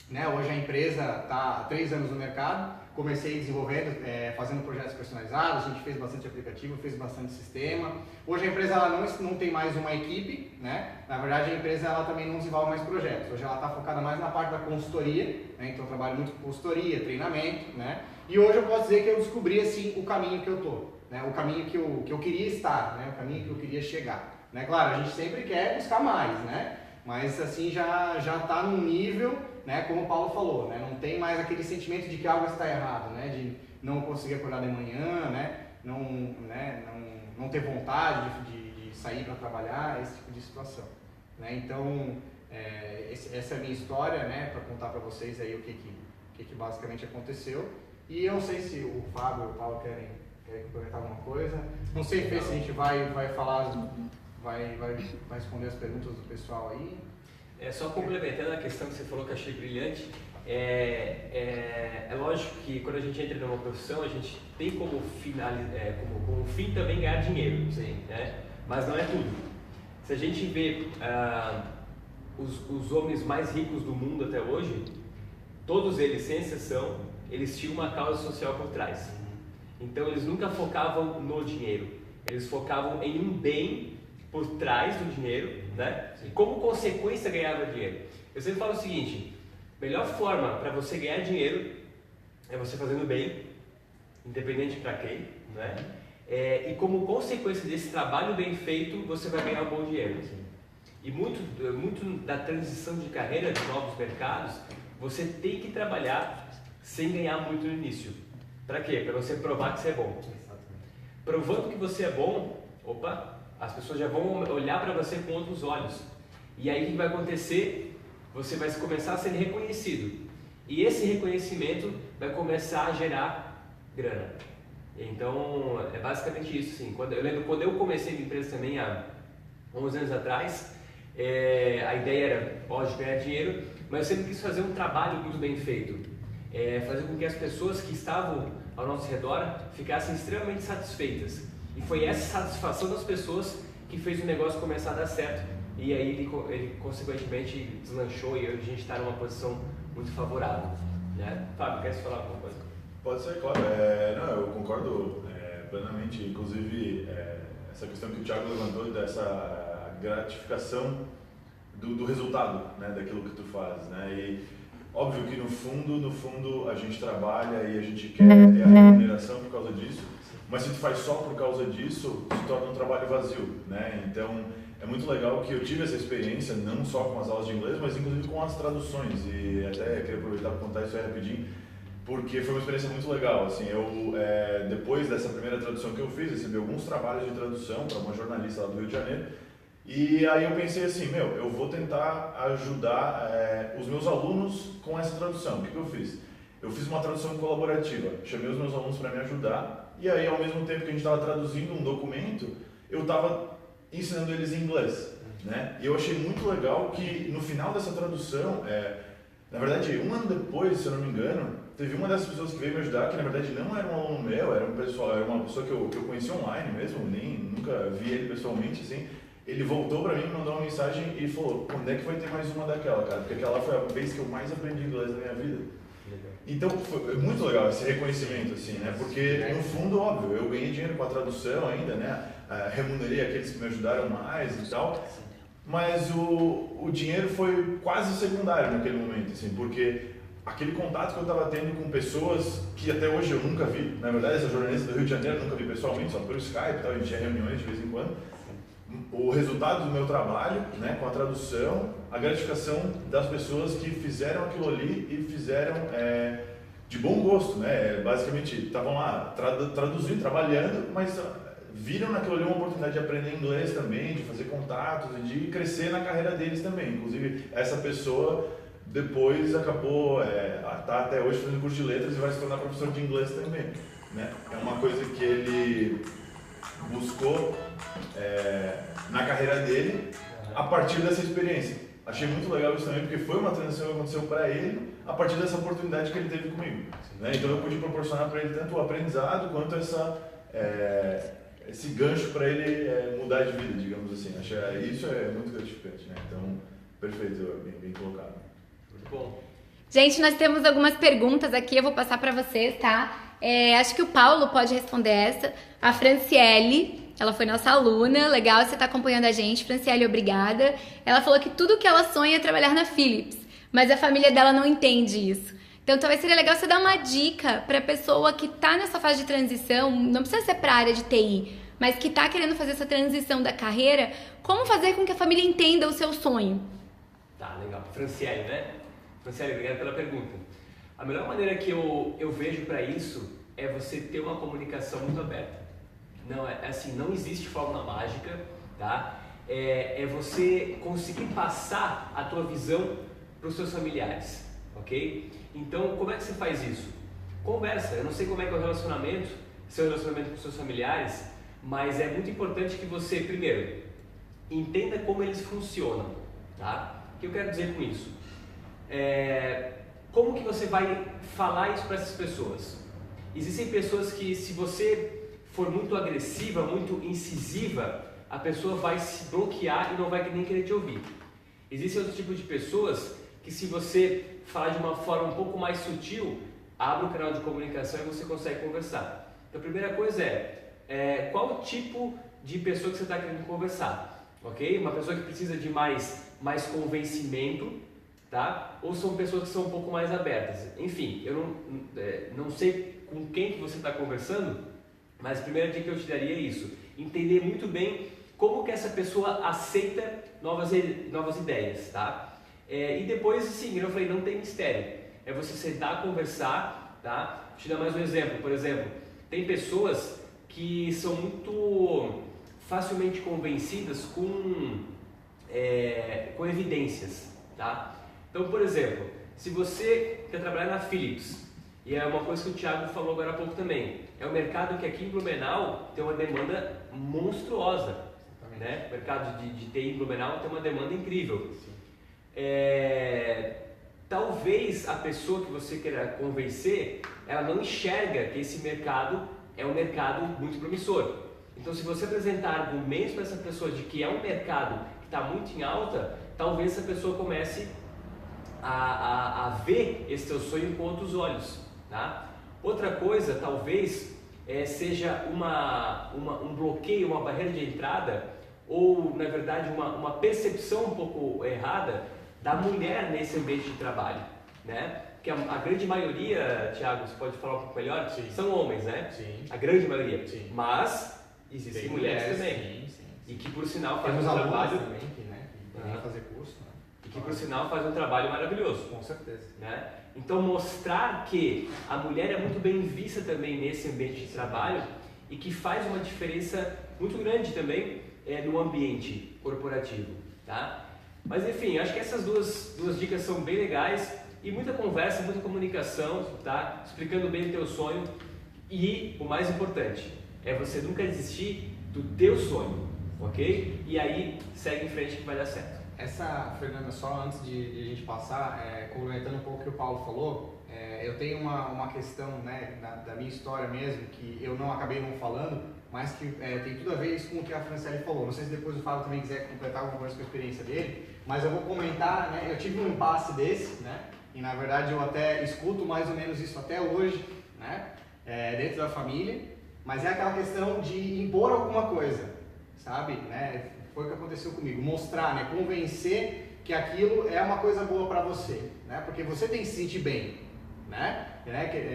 né? Hoje a empresa está há 3 anos no mercado. Comecei desenvolvendo, fazendo projetos personalizados, a gente fez bastante aplicativo, fez bastante sistema. Hoje a empresa ela não tem mais uma equipe, né? Na verdade a empresa ela também não desenvolve mais projetos. Hoje ela está focada mais na parte da consultoria, né? Então eu trabalho muito com consultoria, treinamento, né? E hoje eu posso dizer que eu descobri assim o caminho que eu tô, né? O caminho que eu queria estar, né? O caminho que eu queria chegar, né? Claro, a gente sempre quer buscar mais, né? Mas assim já está num nível, né, como o Paulo falou, né, não tem mais aquele sentimento de que algo está errado, né, de não conseguir acordar de manhã, né, não ter vontade de sair para trabalhar, esse tipo de situação, né. Então essa é a minha história, né, para contar para vocês aí o que basicamente aconteceu. E eu não sei se o Fábio e o Paulo querem comentar alguma coisa, não sei se a gente vai falar, vai responder as perguntas do pessoal aí. Só complementando a questão que você falou que eu achei brilhante, é lógico que quando a gente entra numa profissão, a gente tem como fim também ganhar dinheiro, Sim. Né? Mas não é tudo. Se a gente vê os homens mais ricos do mundo até hoje, todos eles, sem exceção, eles tinham uma causa social por trás. Então eles nunca focavam no dinheiro, eles focavam em um bem por trás do dinheiro, né? E como consequência ganhava dinheiro. Eu sempre falo o seguinte: melhor forma para você ganhar dinheiro é você fazendo bem, independente para quem, né? E como consequência desse trabalho bem feito, você vai ganhar um bom dinheiro. E muito da transição de carreira de novos mercados, você tem que trabalhar sem ganhar muito no início. Para quê? Para você provar que você é bom. Provando que você é bom, as pessoas já vão olhar para você com outros olhos. E aí o que vai acontecer? Você vai começar a ser reconhecido. E esse reconhecimento vai começar a gerar grana. Então, é basicamente isso. Assim. Eu lembro quando eu comecei minha empresa também há 11 anos atrás, a ideia era, pode ganhar dinheiro, mas eu sempre quis fazer um trabalho muito bem feito. Fazer com que as pessoas que estavam ao nosso redor ficassem extremamente satisfeitas. E foi essa satisfação das pessoas que fez o negócio começar a dar certo. E aí ele consequentemente deslanchou e hoje a gente está numa posição muito favorável. Né? Fábio, quer falar alguma coisa? Pode ser, claro. Não, eu concordo plenamente. Inclusive, essa questão que o Thiago levantou dessa gratificação do resultado, né, daquilo que tu faz. Né? E óbvio que no fundo a gente trabalha e a gente quer ter a remuneração por causa disso. Mas se tu faz só por causa disso, se torna um trabalho vazio, né? Então é muito legal que eu tive essa experiência, não só com as aulas de inglês, mas inclusive com as traduções. E até queria aproveitar para contar isso aí rapidinho, porque foi uma experiência muito legal. Assim, depois dessa primeira tradução que eu fiz, recebi alguns trabalhos de tradução para uma jornalista lá do Rio de Janeiro. E aí eu pensei assim, eu vou tentar ajudar os meus alunos com essa tradução. O que eu fiz? Eu fiz uma tradução colaborativa, chamei os meus alunos para me ajudar. E aí, ao mesmo tempo que a gente estava traduzindo um documento, eu estava ensinando eles em inglês, né? E eu achei muito legal que no final dessa tradução, Na verdade, um ano depois, se eu não me engano, teve uma dessas pessoas que veio me ajudar, que na verdade não era um aluno meu, era uma pessoa que eu conheci online mesmo, nunca vi ele pessoalmente, assim. Ele voltou pra mim, mandou uma mensagem e falou, quando é que vai ter mais uma daquela, cara? Porque aquela foi a vez que eu mais aprendi inglês na minha vida. Então, foi muito legal esse reconhecimento, assim, né? Porque, no fundo, óbvio, eu ganhei dinheiro com a tradução ainda, né? Remunerei aqueles que me ajudaram mais e tal. Mas o dinheiro foi quase secundário naquele momento, assim, porque aquele contato que eu estava tendo com pessoas que até hoje eu nunca vi, na verdade, essa jornalista do Rio de Janeiro eu nunca vi pessoalmente, só pelo Skype e tal, a gente tinha reuniões de vez em quando. O resultado do meu trabalho, né, com a tradução, a gratificação das pessoas que fizeram aquilo ali e fizeram de bom gosto, né? Basicamente, estavam lá traduzindo, trabalhando, mas viram naquilo ali uma oportunidade de aprender inglês também, de fazer contatos e de crescer na carreira deles também. Inclusive, essa pessoa depois acabou, tá até hoje fazendo curso de letras e vai se tornar professor de inglês também, né? É uma coisa que ele buscou na carreira dele a partir dessa experiência. Achei muito legal isso também, porque foi uma transição que aconteceu para ele a partir dessa oportunidade que ele teve comigo, né? Então eu pude proporcionar para ele tanto o aprendizado quanto esse gancho para ele mudar de vida, digamos assim. Isso é muito gratificante, né? Então, perfeito, bem colocado. Muito bom. Gente, nós temos algumas perguntas aqui, eu vou passar para vocês, tá? Acho que o Paulo pode responder essa. A Franciele, ela foi nossa aluna, legal você tá acompanhando a gente. Franciele, obrigada. Ela falou que tudo que ela sonha é trabalhar na Philips, mas a família dela não entende isso. Então, talvez seria legal você dar uma dica para a pessoa que tá nessa fase de transição, não precisa ser para a área de TI, mas que tá querendo fazer essa transição da carreira, como fazer com que a família entenda o seu sonho? Tá, legal. Franciele, né? Franciele, obrigado pela pergunta. A melhor maneira que eu vejo para isso é você ter uma comunicação muito aberta. Não, não existe fórmula mágica, tá? É você conseguir passar a tua visão para os seus familiares, ok? Então, como é que você faz isso? Conversa. Eu não sei como é que é o relacionamento, seu relacionamento com seus familiares, mas é muito importante que você, primeiro, entenda como eles funcionam, tá? O que eu quero dizer com isso? Como que você vai falar isso para essas pessoas? Existem pessoas que, se você for muito agressiva, muito incisiva, a pessoa vai se bloquear e não vai nem querer te ouvir. Existem outros tipos de pessoas que, se você falar de uma forma um pouco mais sutil, abre o canal de comunicação e você consegue conversar. Então, a primeira coisa qual o tipo de pessoa que você está querendo conversar, ok? Uma pessoa que precisa de mais convencimento, tá? Ou são pessoas que são um pouco mais abertas. Enfim, eu não sei com quem que você está conversando, mas a primeira dica que eu te daria é isso: entender muito bem como que essa pessoa aceita novas ideias, tá? E depois, sim, eu falei, não tem mistério. É você sentar, conversar, tá? Vou te dar mais um exemplo. Por exemplo, tem pessoas que são muito facilmente convencidas com evidências, tá? Então, por exemplo, se você quer trabalhar na Philips, e é uma coisa que o Thiago falou agora há pouco também, é um mercado que aqui em Blumenau tem uma demanda monstruosa, né? O mercado de TI em Blumenau tem uma demanda incrível. Talvez a pessoa que você queira convencer, ela não enxerga que esse mercado é um mercado muito promissor. Então, se você apresentar argumentos para essa pessoa de que é um mercado que está muito em alta, talvez essa pessoa comece a ver esse seu sonho com outros olhos, tá? Outra coisa, talvez, seja um bloqueio, uma barreira de entrada, ou, na verdade, uma percepção um pouco errada da mulher nesse ambiente de trabalho, né? Que a grande maioria, Thiago, você pode falar um pouco melhor? Sim. São homens, né? Sim. A grande maioria. Sim. Mas existem mulheres também. Sim. E que, por sinal, fazem um Temos trabalho... também que podem fazer curso, né? E que, por sinal, fazem um trabalho maravilhoso. Com certeza. Né? Então, mostrar que a mulher é muito bem vista também nesse ambiente de trabalho e que faz uma diferença muito grande também no ambiente corporativo, tá? Mas, enfim, acho que essas duas dicas são bem legais e muita conversa, muita comunicação, tá? Explicando bem o teu sonho e, o mais importante, é você nunca desistir do teu sonho, ok? E aí, segue em frente que vai dar certo. Fernanda, só antes de a gente passar, complementando um pouco o que o Paulo falou, eu tenho uma questão, né, da minha história mesmo, que eu acabei não falando, mas que tem tudo a ver isso com o que a Franciele falou. Não sei se depois o Fábio também quiser completar alguma coisa com a experiência dele, mas eu vou comentar, né, eu tive um impasse desse, né, e na verdade eu até escuto mais ou menos isso até hoje, né, dentro da família, mas é aquela questão de impor alguma coisa, sabe, né, foi o que aconteceu comigo, mostrar, né, convencer que aquilo é uma coisa boa para você, né, porque você tem que se sentir bem, né,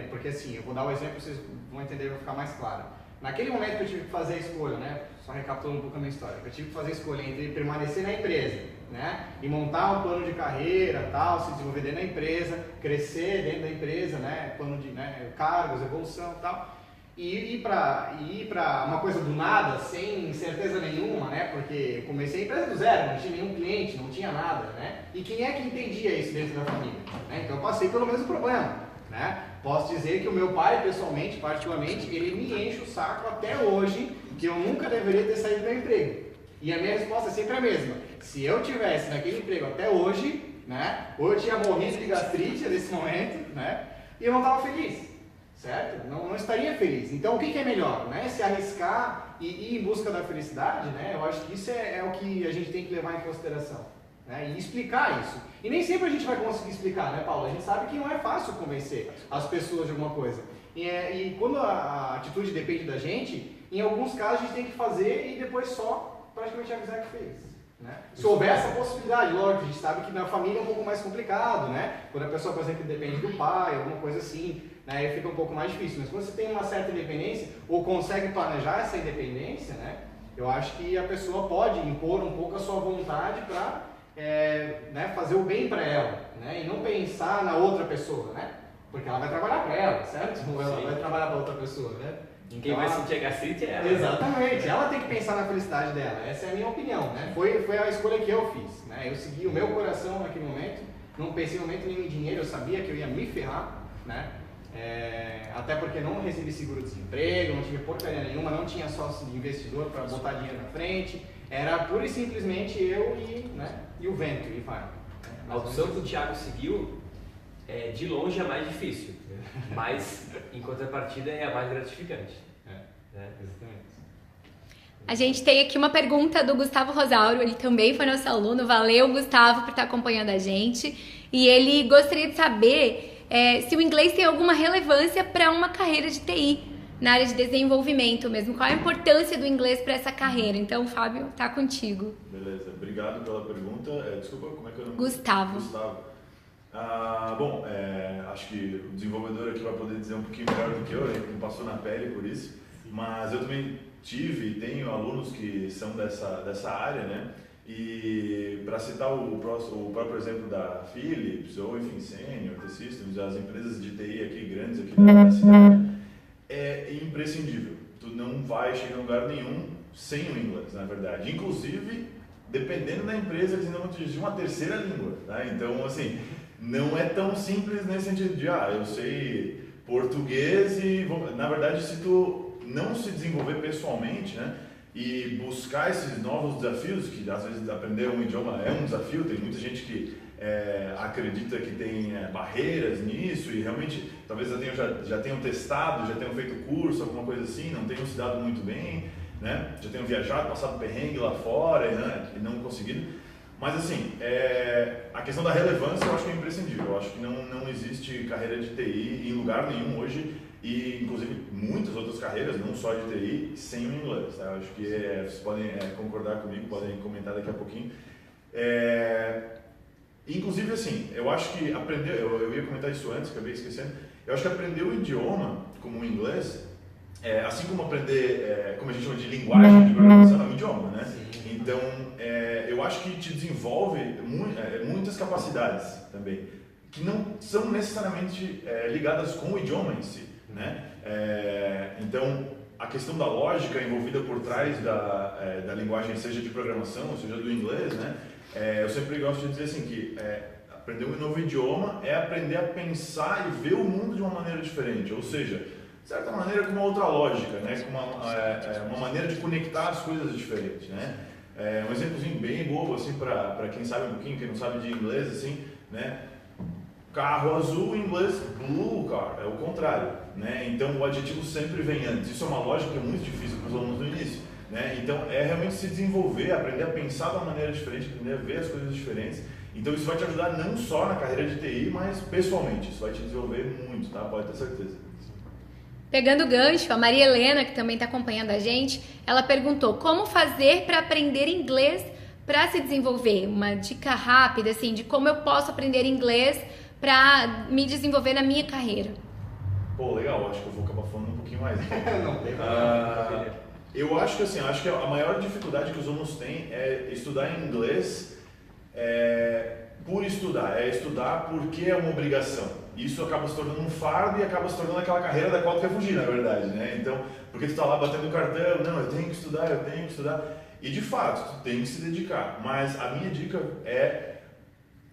porque assim, eu vou dar um exemplo, vocês vão entender, vai ficar mais claro. Naquele momento que eu tive que fazer a escolha, né, só recapitulando um pouco a minha história, eu tive que fazer a escolha entre permanecer na empresa, né, e montar um plano de carreira, tal, se desenvolver dentro da empresa, crescer dentro da empresa, né, plano de, né, cargos, evolução, tal, e ir para uma coisa do nada, sem certeza nenhuma, né, porque eu comecei a empresa do zero, não tinha nenhum cliente, não tinha nada, né, e quem é que entendia isso dentro da família, né, então eu passei pelo mesmo problema, né. Posso dizer que o meu pai, pessoalmente, particularmente, ele me enche o saco até hoje que eu nunca deveria ter saído do meu emprego. E a minha resposta é sempre a mesma. Se eu tivesse naquele emprego até hoje, né, ou eu tinha morrido de gastrite nesse momento, né, e eu não estava feliz, certo? Não estaria feliz. Então, o que é melhor, né? Se arriscar e ir em busca da felicidade, né? Eu acho que isso é o que a gente tem que levar em consideração, né? E explicar isso. E nem sempre a gente vai conseguir explicar, né, Paulo? A gente sabe que não é fácil convencer as pessoas de alguma coisa. E quando a atitude depende da gente, em alguns casos a gente tem que fazer e depois só praticamente avisar que fez, né? Se houver essa possibilidade, lógico, a gente sabe que na família é um pouco mais complicado, né? Quando a pessoa, por exemplo, depende do pai, alguma coisa assim, né, aí fica um pouco mais difícil. Mas quando você tem uma certa independência, ou consegue planejar essa independência, né, eu acho que a pessoa pode impor um pouco a sua vontade para né, fazer o bem para ela, né, e não pensar na outra pessoa, né, porque ela vai trabalhar para ela, certo? Ou ela vai trabalhar para outra pessoa, né? Quem vai sentir a gastrite é ela. Exatamente, ela tem que pensar na felicidade dela, essa é a minha opinião, né? Foi a escolha que eu fiz, né? Eu segui o meu coração naquele momento, não pensei em momento nenhum em dinheiro, eu sabia que eu ia me ferrar, né? Até porque não recebi seguro-desemprego, não tive porcaria nenhuma, não tinha sócio de investidor para botar dinheiro na frente, era pura e simplesmente eu e o vento, e vai. A opção que o Thiago seguiu, de longe é mais difícil, mas em contrapartida é a mais gratificante. Exatamente. A gente tem aqui uma pergunta do Gustavo Rosauro, ele também foi nosso aluno, valeu Gustavo por estar acompanhando a gente, e ele gostaria de saber se o inglês tem alguma relevância para uma carreira de TI, na área de desenvolvimento mesmo, qual a importância do inglês para essa carreira? Então, Fábio, tá contigo. Beleza, obrigado pela pergunta. Desculpa, como é que eu não... Gustavo. Bom, acho que o desenvolvedor aqui vai poder dizer um pouquinho melhor do que eu, ele passou na pele por isso, mas eu também tive e tenho alunos que são dessa área, né? E para citar o próprio exemplo da Philips, ou enfim, Senior, T-Systems, as empresas de TI aqui grandes aqui da cidade, é imprescindível. Tu não vai chegar em lugar nenhum sem o inglês, na verdade. Inclusive, dependendo da empresa, eles ainda vão te exigir uma terceira língua, tá? Então, assim, não é tão simples nesse sentido de, eu sei português e... Na verdade, se tu não se desenvolver pessoalmente, né? E buscar esses novos desafios, que às vezes aprender um idioma é um desafio, tem muita gente que acredita que tem barreiras nisso e realmente talvez já tenham testado, já tenham feito curso, alguma coisa assim, não tenham se dado muito bem, né? Já tenham viajado, passado perrengue lá fora, né? E não conseguido. Mas assim, a questão da relevância eu acho que é imprescindível, eu acho que não existe carreira de TI em lugar nenhum hoje, e inclusive muitas outras carreiras, não só de TI, sem o inglês, tá? Eu acho que vocês podem concordar comigo, podem comentar daqui a pouquinho. Inclusive assim, eu acho que aprender, eu ia comentar isso antes, acabei esquecendo, eu acho que aprender o idioma, como o inglês, assim como aprender, como a gente chama de linguagem de programação, é um idioma, né? Sim. Então, eu acho que te desenvolve muitas capacidades também, que não são necessariamente ligadas com o idioma em si, né? Então, a questão da lógica envolvida por trás da linguagem, seja de programação, seja do inglês, né? Eu sempre gosto de dizer assim que aprender um novo idioma é aprender a pensar e ver o mundo de uma maneira diferente, ou seja, de certa maneira com uma outra lógica, né? Com uma maneira de conectar as coisas diferentes, né? Um exemplozinho bem bobo, assim, para quem sabe um pouquinho, quem não sabe de inglês, assim, né? Carro azul, em inglês, blue car, é o contrário, né? Então o adjetivo sempre vem antes. Isso é uma lógica que é muito difícil para os alunos no início, né? Então é realmente se desenvolver, aprender a pensar de uma maneira diferente, aprender a ver as coisas diferentes. Então isso vai te ajudar não só na carreira de TI, mas pessoalmente. Isso vai te desenvolver muito, tá? Pode ter certeza. Pegando o gancho, a Maria Helena, que também está acompanhando a gente, ela perguntou como fazer para aprender inglês para se desenvolver. Uma dica rápida, assim, de como eu posso aprender inglês para me desenvolver na minha carreira. Pô, legal. Acho que eu vou acabar falando um pouquinho mais. Não tem problema. Eu acho que assim, acho que a maior dificuldade que os alunos têm é estudar inglês por estudar. É estudar porque é uma obrigação. Isso acaba se tornando um fardo e acaba se tornando aquela carreira da qual tu quer fugir, na verdade, né? Então, porque tu tá lá batendo o cartão, não, eu tenho que estudar. E de fato, tu tem que se dedicar. Mas a minha dica é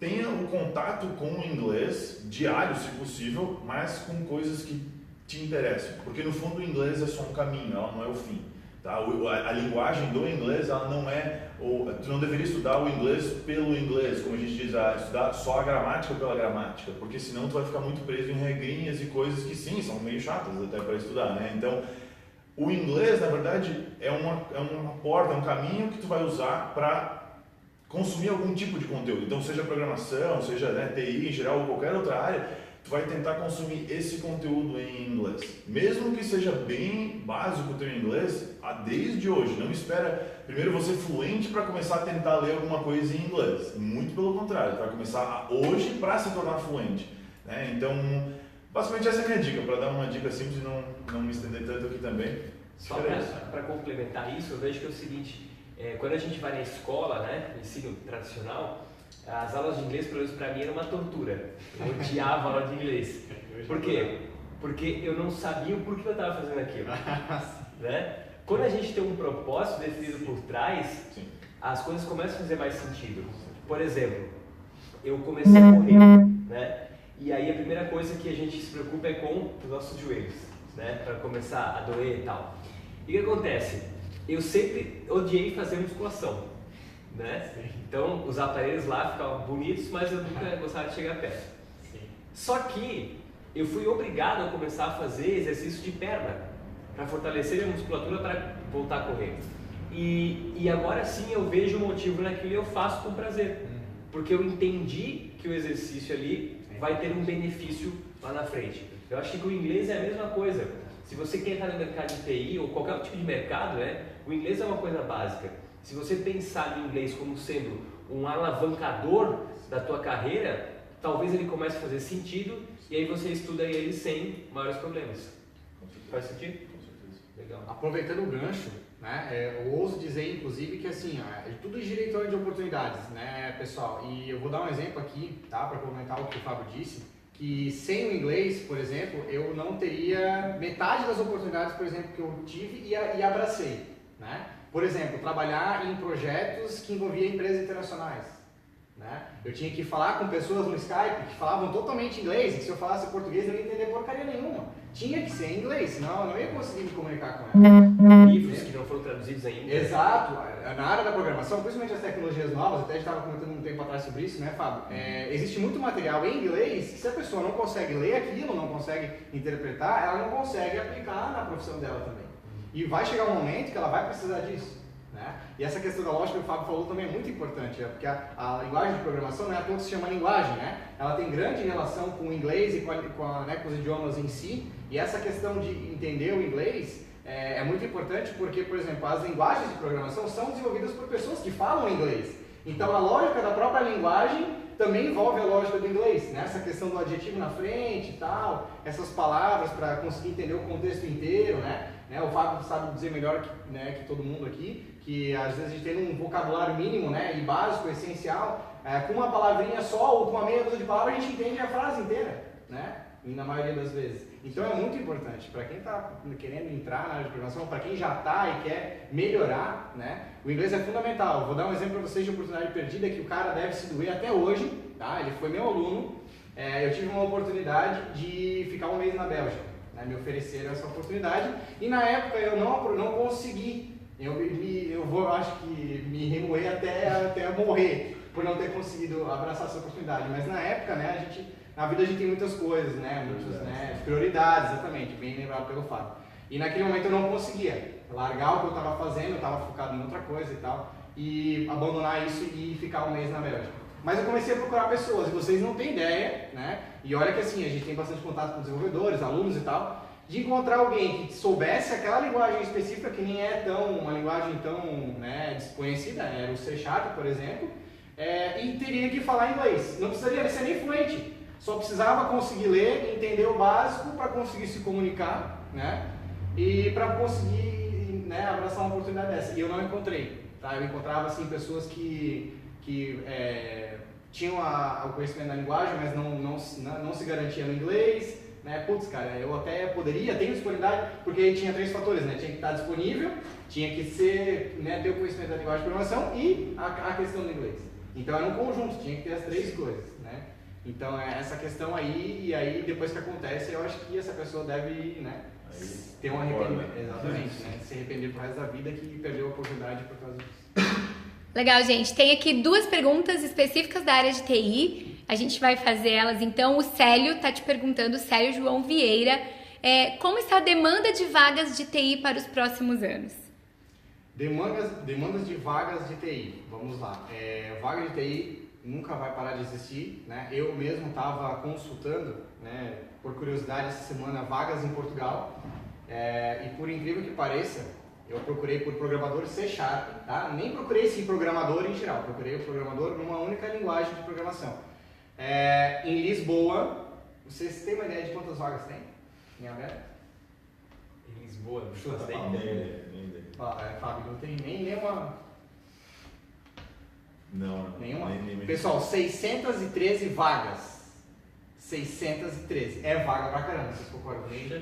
tenha o contato com o inglês diário, se possível, mas com coisas que te interessam. Porque no fundo o inglês é só um caminho, ela não é o fim. Tá? A linguagem do inglês, ela não é... Tu não deveria estudar o inglês pelo inglês, como a gente diz, estudar só a gramática pela gramática, porque senão tu vai ficar muito preso em regrinhas e coisas que sim, são meio chatas até para estudar, né? Então, o inglês, na verdade, é uma porta, é um caminho que tu vai usar para consumir algum tipo de conteúdo. Então, seja programação, seja TI em geral ou qualquer outra área, tu vai tentar consumir esse conteúdo em inglês. Mesmo que seja bem básico o teu inglês, desde hoje, não espera primeiro você fluente para começar a tentar ler alguma coisa em inglês. Muito pelo contrário, tu vai começar hoje para se tornar fluente, né? Então, basicamente essa é a minha dica, para dar uma dica simples e não me estender tanto aqui também. Só para complementar isso, eu vejo que é o seguinte, quando a gente vai na escola, né, ensino tradicional, as aulas de inglês, pelo menos para mim, era uma tortura. Eu odiava a aula de inglês. Por quê? Porque eu não sabia o porquê eu estava fazendo aquilo. Né? Quando a gente tem um propósito definido por trás, as coisas começam a fazer mais sentido. Por exemplo, eu comecei a correr, né? E aí a primeira coisa que a gente se preocupa é com os nossos joelhos, né? Para começar a doer e tal. E o que acontece? Eu sempre odiei fazer musculação, né? Então os aparelhos lá ficavam bonitos, mas eu nunca gostava de chegar perto. Só que eu fui obrigado a começar a fazer exercício de perna para fortalecer a musculatura para voltar a correr. E agora sim eu vejo o motivo naquilo e eu faço com prazer, porque eu entendi que o exercício ali vai ter um benefício lá na frente. Eu acho que o inglês é a mesma coisa. Se você quer estar no mercado de TI ou qualquer tipo de mercado, né, o inglês é uma coisa básica. Se você pensar no inglês como sendo um alavancador da tua carreira, talvez ele comece a fazer sentido e aí você estuda ele sem maiores problemas. Faz sentido? Legal. Aproveitando o gancho, né, eu ouso dizer, inclusive, que assim, tudo gira em torno de oportunidades, né, pessoal? E eu vou dar um exemplo aqui, tá, para complementar o que o Fábio disse, que sem o inglês, por exemplo, eu não teria metade das oportunidades, por exemplo, que eu tive e abracei, né? Por exemplo, trabalhar em projetos que envolviam empresas internacionais, né? Eu tinha que falar com pessoas no Skype que falavam totalmente inglês, e se eu falasse português eu não ia entender porcaria nenhuma. Tinha que ser em inglês, senão eu não ia conseguir me comunicar com ela. Livros que não foram traduzidos ainda. Exato. Na área da programação, principalmente as tecnologias novas, até a gente estava comentando um tempo atrás sobre isso, né, Fábio? Existe muito material em inglês que se a pessoa não consegue ler aquilo, não consegue interpretar, ela não consegue aplicar na profissão dela também. E vai chegar um momento que ela vai precisar disso, né? E essa questão da lógica que o Fábio falou também é muito importante, porque a linguagem de programação não é à toa que se chama linguagem, né? Ela tem grande relação com o inglês e com os idiomas em si, e essa questão de entender o inglês é muito importante porque, por exemplo, as linguagens de programação são desenvolvidas por pessoas que falam inglês. Então a lógica da própria linguagem também envolve a lógica do inglês, né? Essa questão do adjetivo na frente e tal, essas palavras para conseguir entender o contexto inteiro, né? O Fábio sabe dizer melhor que todo mundo aqui, que às vezes a gente tem um vocabulário mínimo, né, e básico, essencial, com uma palavrinha só ou com uma meia dúzia de palavras a gente entende a frase inteira, né? E na maioria das vezes. Então é muito importante para quem está querendo entrar na área de programação, para quem já está e quer melhorar, né? O inglês é fundamental. Vou dar um exemplo para vocês de oportunidade perdida que o cara deve se doer até hoje, tá? Ele foi meu aluno, eu tive uma oportunidade de ficar um mês na Bélgica, né? Me ofereceram essa oportunidade e na época eu não consegui acho que me remoer até morrer por não ter conseguido abraçar essa oportunidade. Mas na época, né, na vida a gente tem muitas coisas, né, prioridades, exatamente, bem lembrado pelo Fábio. E naquele momento eu não conseguia largar o que eu estava fazendo, eu estava focado em outra coisa e tal, e abandonar isso e ficar um mês na Bélgica. Mas eu comecei a procurar pessoas, e vocês não têm ideia, né, e olha que assim, a gente tem bastante contato com desenvolvedores, alunos e tal, de encontrar alguém que soubesse aquela linguagem específica que nem é uma linguagem tão, né, desconhecida, era o C#, por exemplo, e teria que falar inglês. Não precisaria ser nem fluente, só precisava conseguir ler, entender o básico para conseguir se comunicar, né, e para conseguir, né, abraçar uma oportunidade dessa. E eu não encontrei, tá? Eu encontrava assim pessoas que tinham o conhecimento da linguagem, mas não se garantia no inglês. Né? Putz, cara, eu até tenho disponibilidade, porque tinha 3 fatores, né? Tinha que estar disponível, tinha que ser, né, ter o conhecimento da linguagem de programação e a questão do inglês. Então era um conjunto, tinha que ter as 3 coisas, né? Então é essa questão aí, e aí depois que acontece, eu acho que essa pessoa deve, né, ter um arrependimento, exatamente, né? Se arrepender pro resto da vida que perdeu a oportunidade por causa disso. Legal, gente. Tem aqui 2 perguntas específicas da área de TI. A gente vai fazer elas, então. O Célio está te perguntando, o Célio João Vieira, como está a demanda de vagas de TI para os próximos anos? Demandas de vagas de TI, vamos lá. Vaga de TI nunca vai parar de existir, né? Eu mesmo estava consultando, né, por curiosidade, essa semana, vagas em Portugal, e por incrível que pareça, eu procurei por programador C#, tá? Nem procurei esse programador em geral, procurei o programador numa única linguagem de programação. Em Lisboa, vocês têm uma ideia de quantas vagas tem em aberto? Em Lisboa, não Chuta, tem Paulo. ideia. Fábio, não tem nem nenhuma. Não. Nenhuma? Nem Pessoal, 613 vagas. 613. É vaga pra caramba, vocês concordam comigo?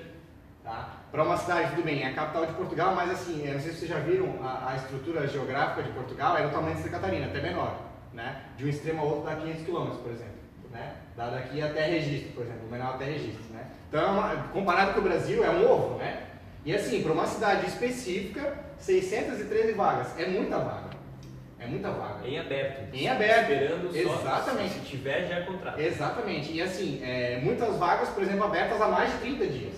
Tá? Para uma cidade, tudo bem, é a capital de Portugal, mas assim, eu não sei se vocês já viram a estrutura geográfica de Portugal, é do tamanho de Santa Catarina, até menor, né? De um extremo ao outro dá 500 km, por exemplo, né? Daqui até Registro, por exemplo, Menal até Registro, né? Então, comparado com o Brasil, é um ovo, né? E assim, para uma cidade específica, 613 vagas, é muita vaga. É muita vaga. Em aberto. Em aberto. Esperando só. Exatamente. Se tiver, já é contrato. Exatamente. E assim, muitas vagas, por exemplo, abertas há mais de 30 dias.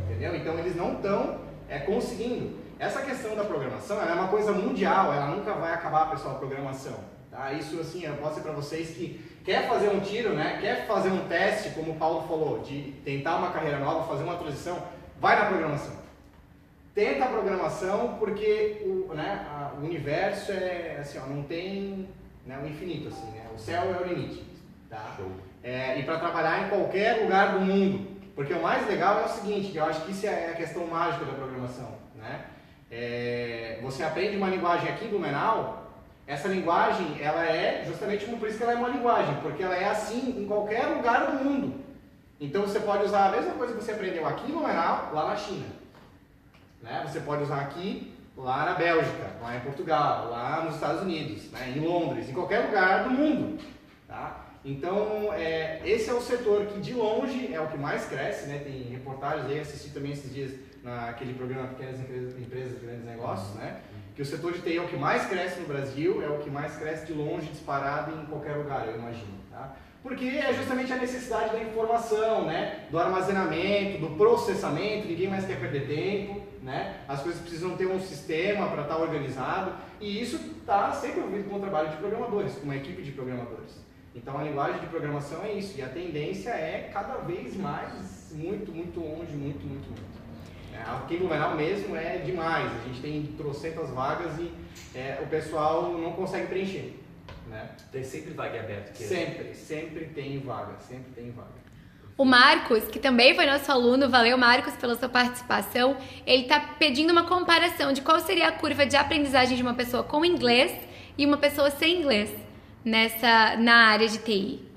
Entendeu? Então eles não estão conseguindo. Essa questão da programação ela é uma coisa mundial, ela nunca vai acabar, pessoal, a programação. Tá? Isso assim, eu posso dizer para vocês que quer fazer um tiro, né? Quer fazer um teste, como o Paulo falou, de tentar uma carreira nova, fazer uma transição, vai na programação. Tenta a programação porque o universo assim, não tem, né, o infinito, assim, né? O céu é o limite. Tá? E para trabalhar em qualquer lugar do mundo. Porque o mais legal é o seguinte, que eu acho que isso é a questão mágica da programação, né? Você aprende uma linguagem aqui em Blumenau, essa linguagem, ela é justamente por isso que ela é uma linguagem, porque ela é assim em qualquer lugar do mundo. Então você pode usar a mesma coisa que você aprendeu aqui em Blumenau, lá na China. Né? Você pode usar aqui, lá na Bélgica, lá em Portugal, lá nos Estados Unidos, né? Em Londres, em qualquer lugar do mundo. Tá? Então, esse é o setor que de longe é o que mais cresce, né? Tem reportagens aí, assisti também esses dias naquele programa Pequenas Empresas, Grandes Negócios, né? Que o setor de TI é o que mais cresce no Brasil, é o que mais cresce de longe, disparado em qualquer lugar, eu imagino. Tá? Porque é justamente a necessidade da informação, né? Do armazenamento, do processamento, ninguém mais quer perder tempo, né? As coisas precisam ter um sistema para estar organizado, e isso está sempre envolvido com o trabalho de programadores, com uma equipe de programadores. Então a linguagem de programação é isso, e a tendência é cada vez mais muito longe, muito. Aqui em Blumenau mesmo é demais, a gente tem trocentas vagas e o pessoal não consegue preencher. Né? Tem sempre vaga aberta. Sempre tem vaga. O Marcos, que também foi nosso aluno, valeu Marcos pela sua participação, ele está pedindo uma comparação de qual seria a curva de aprendizagem de uma pessoa com inglês e uma pessoa sem inglês na área de TI.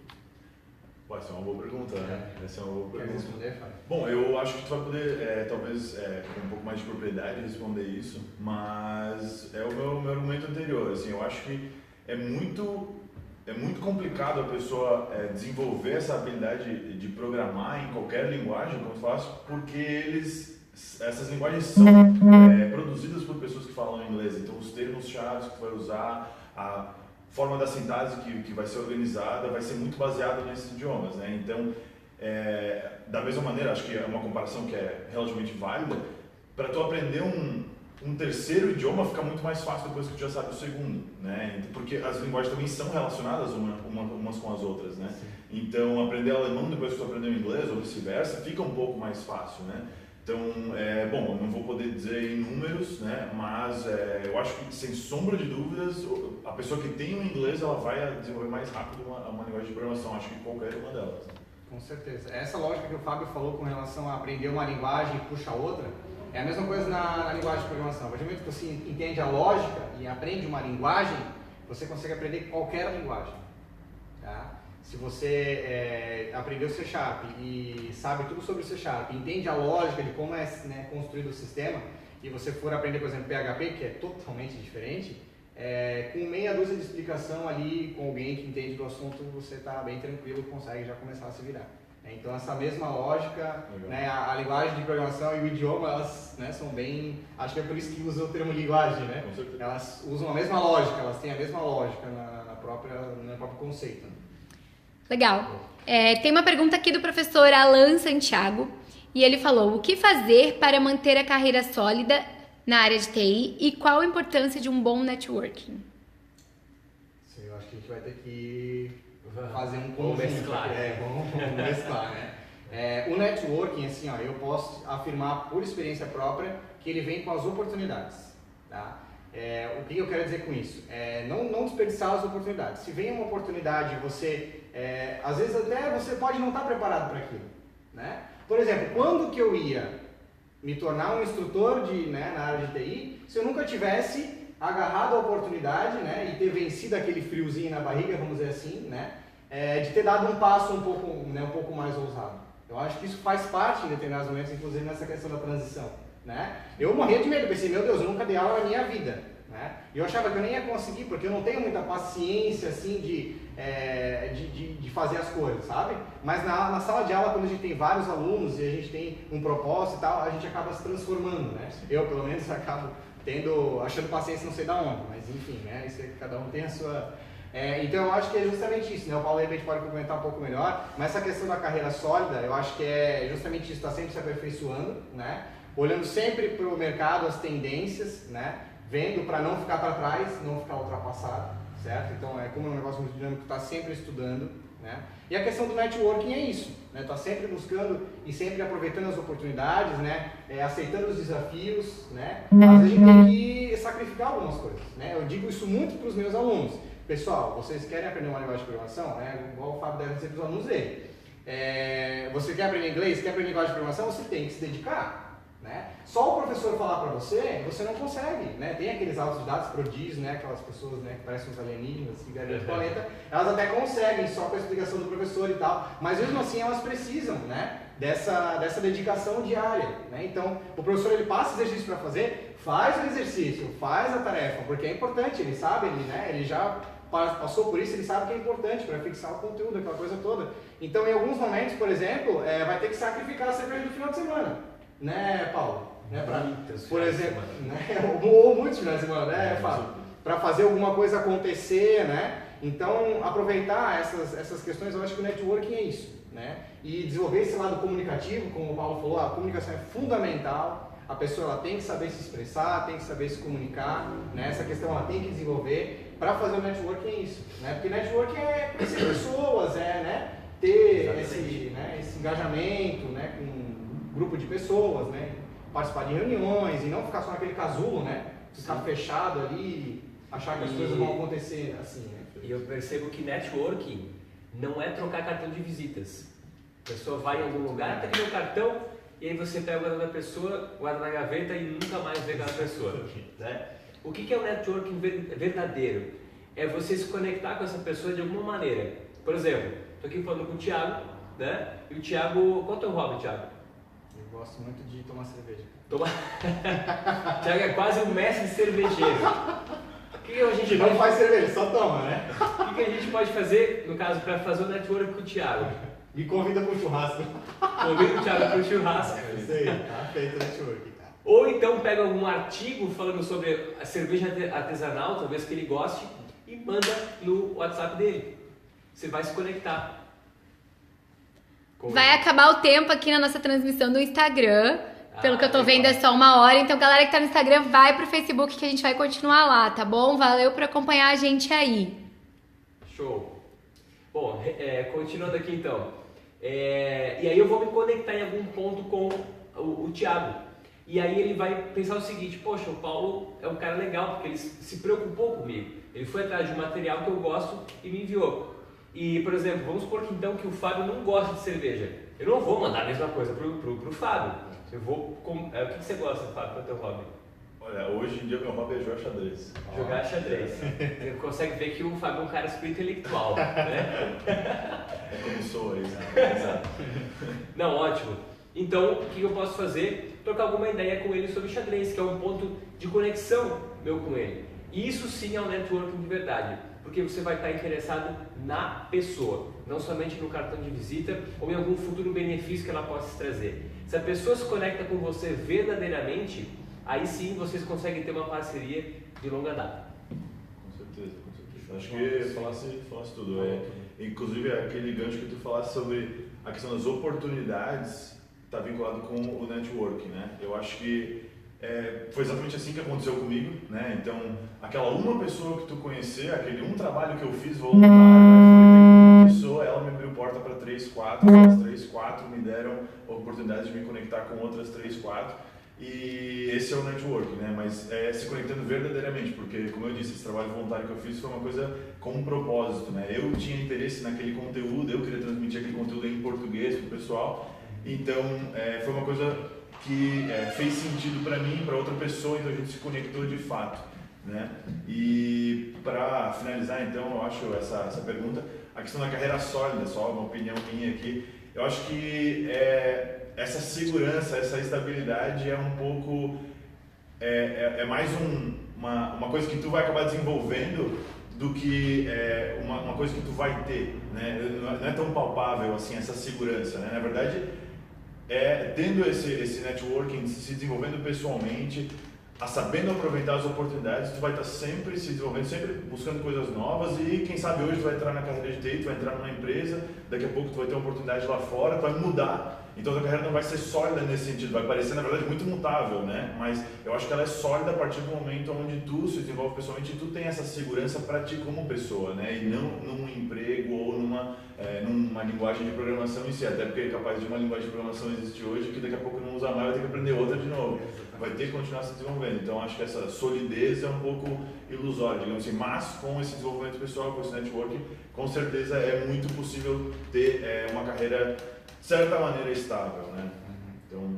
Essa é uma boa pergunta, né? Essa é uma boa pergunta. Quer responder, Fábio? Bom, eu acho que tu vai poder, talvez, com um pouco mais de propriedade responder isso, mas é o meu argumento anterior. Assim, eu acho que é muito complicado a pessoa desenvolver essa habilidade de programar em qualquer linguagem, como eu faço, porque eles essas linguagens são produzidas por pessoas que falam inglês, então os termos-chave que tu vai usar, a forma da sintaxe que vai ser organizada vai ser muito baseada nesses idiomas, né? Então, da mesma maneira, acho que é uma comparação que é relativamente válida, para tu aprender um terceiro idioma fica muito mais fácil depois que tu já sabe o segundo, né? Porque as linguagens também são relacionadas umas com as outras, né? Sim. Então, aprender alemão depois que tu aprendeu inglês ou vice-versa fica um pouco mais fácil, né? Então, bom, eu não vou poder dizer em números, né? Mas eu acho que, sem sombra de dúvidas, a pessoa que tem o inglês, ela vai desenvolver mais rápido uma linguagem de programação, acho que qualquer uma delas. Com certeza. Essa lógica que o Fábio falou com relação a aprender uma linguagem e puxa outra, é a mesma coisa na linguagem de programação. A partir do momento que você entende a lógica e aprende uma linguagem, você consegue aprender qualquer linguagem. Tá? Se você aprendeu C# e sabe tudo sobre o C#, entende a lógica de como é, né, construído o sistema, e você for aprender, por exemplo, PHP, que é totalmente diferente, com meia dúzia de explicação ali, com alguém que entende do assunto, você está bem tranquilo e consegue já começar a se virar. Então, essa mesma lógica, né, a linguagem de programação e o idioma, elas, né, são bem... Acho que é por isso que usa o termo linguagem, né? Elas usam a mesma lógica, elas têm a mesma lógica no próprio conceito. Legal. Tem uma pergunta aqui do professor Alan Santiago, e ele falou: o que fazer para manter a carreira sólida na área de TI e qual a importância de um bom networking? Sim, eu acho que a gente vai ter que fazer um conjunto. Vamos mesclar, né? O networking, assim, ó, eu posso afirmar por experiência própria que ele vem com as oportunidades, tá? O que eu quero dizer com isso? Não desperdiçar as oportunidades. Se vem uma oportunidade, você, às vezes até você pode não estar preparado para aquilo, né? Por exemplo, quando que eu ia me tornar um instrutor na área de TI, se eu nunca tivesse agarrado a oportunidade, né, e ter vencido aquele friozinho na barriga, vamos dizer assim, né, de ter dado um passo um pouco mais ousado. Eu acho que isso faz parte em determinados momentos, inclusive nessa questão da transição, né? Eu morria de medo, pensei, meu Deus, eu nunca dei aula na minha vida, né? E eu achava que eu nem ia conseguir, porque eu não tenho muita paciência, assim, de fazer as coisas, sabe? Mas na sala de aula, quando a gente tem vários alunos e a gente tem um propósito e tal, a gente acaba se transformando, né? Eu, pelo menos, acabo achando paciência não sei da onde, mas enfim, né? Isso cada um tem a sua... então eu acho que é justamente isso, né? O Paulo de repente pode comentar um pouco melhor, mas essa questão da carreira sólida, eu acho que é justamente isso, está sempre se aperfeiçoando, né? Olhando sempre para o mercado, as tendências, né? Vendo para não ficar para trás, não ficar ultrapassado, certo? Então, como é um negócio muito dinâmico, está sempre estudando, né? E a questão do networking é isso, né? Está sempre buscando e sempre aproveitando as oportunidades, né? Aceitando os desafios, né? Às vezes a gente tem que sacrificar algumas coisas, né? Eu digo isso muito para os meus alunos. Pessoal, vocês querem aprender uma linguagem de programação? Igual o Fábio deve dizer para os alunos dele. Você quer aprender inglês? Quer aprender linguagem de programação? Você tem que se dedicar. Né? Só o professor falar para você não consegue, né? Tem aqueles autodidatos prodígios, né? Aquelas pessoas, né, que parecem uns alienígenas que vieram do planeta, elas até conseguem só com a explicação do professor e tal, mas mesmo assim elas precisam, né, dessa dedicação diária, né? Então o professor ele passa exercício para fazer, faz o exercício, faz a tarefa, porque é importante, ele sabe, ele já passou por isso, ele sabe que é importante para fixar o conteúdo, aquela coisa toda. Então em alguns momentos, por exemplo, vai ter que sacrificar a cerveja do final de semana. Né, Paulo? Né, por exemplo, né, ou muitos finais de semana, né, Fábio? Para fazer alguma coisa acontecer, né? Então, aproveitar essas questões, eu acho que o networking é isso, né? E desenvolver esse lado comunicativo, como o Paulo falou, a comunicação é fundamental, a pessoa ela tem que saber se expressar, tem que saber se comunicar, né? Essa questão ela tem que desenvolver. Para fazer o networking é isso, né? Porque networking é conhecer pessoas, né? Ter esse engajamento, né? Com grupo de pessoas, né? Participar de reuniões e não ficar só naquele casulo, né? Ficar fechado ali, achar que as coisas vão acontecer assim, né? E eu percebo que networking não é trocar cartão de visitas. A pessoa vai em algum lugar, tá aqui meu cartão, e aí você pega o guarda da pessoa, guarda na gaveta e nunca mais vê aquela pessoa, né? O que é o networking verdadeiro? É você se conectar com essa pessoa de alguma maneira. Por exemplo, estou aqui falando com o Thiago, né? E o Thiago, qual é o teu hobby, Thiago? Eu gosto muito de tomar cerveja. O Thiago é quase um mestre cervejeiro. O que a gente não faz cerveja, só toma, né? O que a gente pode fazer, no caso, para fazer o network com o Thiago? Me convida para um churrasco. Convida o Thiago para o churrasco. É isso aí, tá feito o network, cara. Ou então pega algum artigo falando sobre a cerveja artesanal, talvez que ele goste, e manda no WhatsApp dele. Você vai se conectar. Vai acabar o tempo aqui na nossa transmissão do Instagram. Pelo que eu tô vendo é só 1 hora. Então, galera que tá no Instagram, vai pro Facebook que a gente vai continuar lá, tá bom? Valeu por acompanhar a gente aí. Show. Bom, continuando aqui então. E aí eu vou me conectar em algum ponto com o Thiago. E aí ele vai pensar o seguinte: poxa, o Paulo é um cara legal porque ele se preocupou comigo. Ele foi atrás de um material que eu gosto e me enviou. E, por exemplo, vamos supor que então que o Fábio não gosta de cerveja. Eu não vou mandar a mesma coisa pro Fábio. Eu vou... o que você gosta, Fábio, qual é o teu hobby? Olha, hoje em dia meu hobby é jogar xadrez. Jogar xadrez. Você consegue ver que o Fábio é um cara super intelectual, né? É como sou aí. Exato. Não, ótimo. Então, o que eu posso fazer? Trocar alguma ideia com ele sobre xadrez, que é um ponto de conexão meu com ele. E isso sim é um networking de verdade, porque você vai estar interessado na pessoa, não somente no cartão de visita ou em algum futuro benefício que ela possa trazer. Se a pessoa se conecta com você verdadeiramente, aí sim vocês conseguem ter uma parceria de longa data. Com certeza, com certeza. Acho que falasse tudo. Inclusive aquele gancho que tu falasse sobre a questão das oportunidades está vinculado com o networking, né? Eu acho que foi exatamente assim que aconteceu comigo, né? Então, aquela uma pessoa que tu conhecer, aquele um trabalho que eu fiz voluntário, né? Foi uma pessoa, ela me abriu porta para 3, 4, as 3, 4 me deram a oportunidade de me conectar com outras 3, 4. E esse é o networking, né? Mas se conectando verdadeiramente, porque, como eu disse, esse trabalho voluntário que eu fiz foi uma coisa com um propósito, né? Eu tinha interesse naquele conteúdo, eu queria transmitir aquele conteúdo em português para o pessoal, então foi uma coisa que fez sentido para mim, para outra pessoa, então a gente se conectou de fato, né? E para finalizar, então, eu acho essa pergunta, a questão da carreira sólida, só uma opinião minha aqui, eu acho que essa segurança, essa estabilidade é um pouco, mais uma coisa que tu vai acabar desenvolvendo do que uma coisa que tu vai ter, né? Não é tão palpável assim essa segurança, né? Na verdade, tendo esse networking, se desenvolvendo pessoalmente, sabendo aproveitar as oportunidades, tu vai estar sempre se desenvolvendo, sempre buscando coisas novas e quem sabe hoje tu vai entrar na carreira de TI, tu vai entrar numa empresa, daqui a pouco tu vai ter uma oportunidade lá fora, tu vai mudar. Então a tua carreira não vai ser sólida nesse sentido, vai parecer na verdade muito mutável, né? Mas eu acho que ela é sólida a partir do momento onde tu se desenvolve pessoalmente e tu tem essa segurança para ti como pessoa, né? E não num emprego ou numa linguagem de programação em si, até porque é capaz de uma linguagem de programação existir hoje que daqui a pouco não usa mais, vai ter que aprender outra de novo, vai ter que continuar se desenvolvendo. Então acho que essa solidez é um pouco ilusória, digamos assim, mas com esse desenvolvimento pessoal, com esse networking, com certeza é muito possível ter uma carreira de certa maneira estável, né? Então,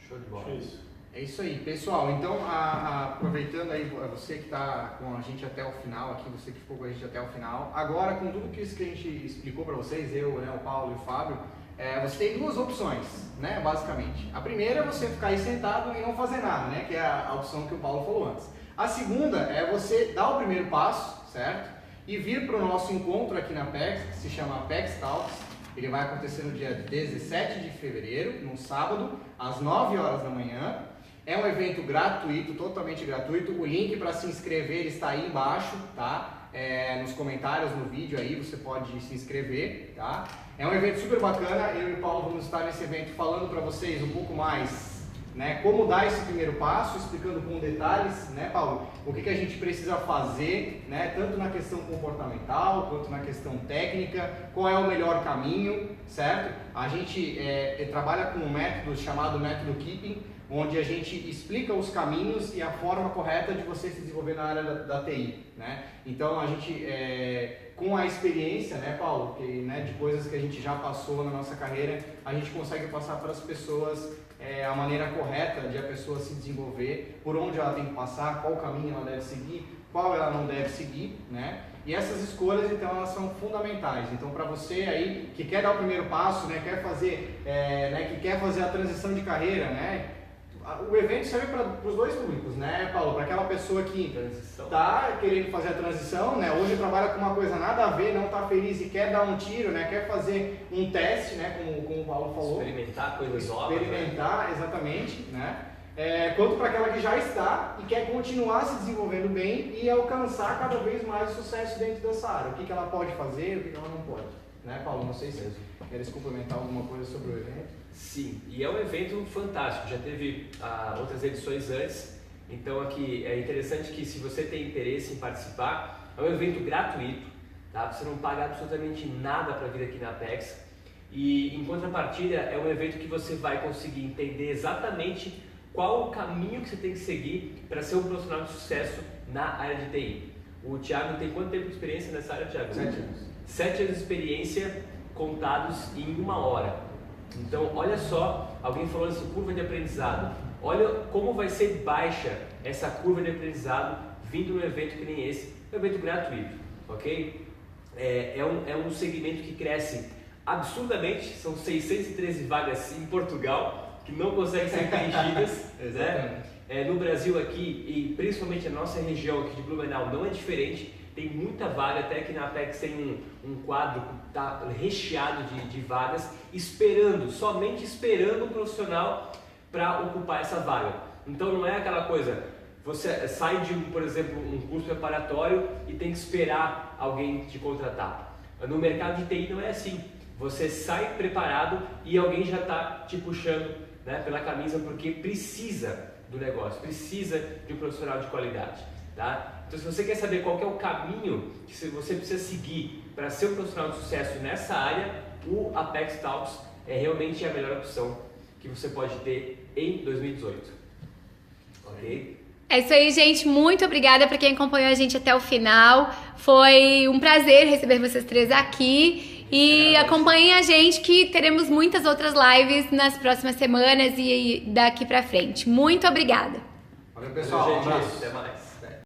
show de bola. É isso aí, pessoal. Então, aproveitando aí você que está com a gente até o final aqui, você que ficou com a gente até o final, agora com tudo isso que a gente explicou para vocês, eu, né, o Paulo e o Fábio, você tem duas opções, né, basicamente. A primeira é você ficar aí sentado e não fazer nada, né, que é a opção que o Paulo falou antes. A segunda é você dar o primeiro passo, certo? E vir para o nosso encontro aqui na PEX, que se chama PEX Talks. Ele vai acontecer no dia 17 de fevereiro, num sábado, às 9 horas da manhã. É um evento gratuito, totalmente gratuito. O link para se inscrever está aí embaixo, tá? Nos comentários, no vídeo aí, você pode se inscrever, tá? É um evento super bacana. Eu e o Paulo vamos estar nesse evento falando para vocês um pouco mais, né, como dar esse primeiro passo, explicando com detalhes, né, Paulo, o que a gente precisa fazer, né, tanto na questão comportamental quanto na questão técnica, qual é o melhor caminho, certo? A gente trabalha com um método chamado método Keeping, onde a gente explica os caminhos e a forma correta de você se desenvolver na área da TI, né? Então a gente, com a experiência, né, Paulo, né, de coisas que a gente já passou na nossa carreira, a gente consegue passar para as pessoas a maneira correta de a pessoa se desenvolver, por onde ela tem que passar, qual caminho ela deve seguir, qual ela não deve seguir, né? E essas escolhas, então, elas são fundamentais. Então, para você aí que quer dar o primeiro passo, né, que quer fazer a transição de carreira, né? o evento serve para os dois públicos, né, Paulo? Para aquela pessoa que está querendo fazer a transição, né? Hoje trabalha com uma coisa nada a ver, não está feliz e quer dar um tiro, né? Quer fazer um teste, né? Como o Paulo falou. Experimentar coisas novas. Experimentar, exatamente, né? Quanto para aquela que já está e quer continuar se desenvolvendo bem e alcançar cada vez mais sucesso dentro dessa área. O que ela pode fazer, o que ela não pode. Né, Paulo? Não sei se queres complementar alguma coisa sobre o evento. Sim, e é um evento fantástico, já teve outras edições antes, então aqui é interessante que se você tem interesse em participar, é um evento gratuito, tá? Você não paga absolutamente nada para vir aqui na Apex e em contrapartida é um evento que você vai conseguir entender exatamente qual o caminho que você tem que seguir para ser um profissional de sucesso na área de TI. O Thiago tem quanto tempo de experiência nessa área, Thiago? 7 anos. 7 anos de experiência contados em 1 hora. Então, olha só, alguém falou assim, curva de aprendizado. Olha como vai ser baixa essa curva de aprendizado vindo num evento que nem esse. É um evento gratuito, ok? É um segmento que cresce absurdamente, são 613 vagas em Portugal, que não conseguem ser preenchidas, né? No Brasil aqui, e principalmente a nossa região aqui de Blumenau, não é diferente. Tem muita vaga, até aqui na Apex tem um quadro que está recheado de vagas, somente esperando um profissional para ocupar essa vaga. Então não é aquela coisa, você sai de, por exemplo, um curso preparatório e tem que esperar alguém te contratar. No mercado de TI não é assim, você sai preparado e alguém já está te puxando, né, pela camisa porque precisa do negócio, precisa de um profissional de qualidade. Tá? Então, se você quer saber qual que é o caminho que você precisa seguir para ser um profissional de sucesso nessa área, o Apex Talks é realmente a melhor opção que você pode ter em 2018. Ok? É isso aí, gente. Muito obrigada para quem acompanhou a gente até o final. Foi um prazer receber vocês três aqui. E acompanhem a gente que teremos muitas outras lives nas próximas semanas e daqui para frente. Muito obrigada. Valeu, pessoal. Valeu, gente. Até mais.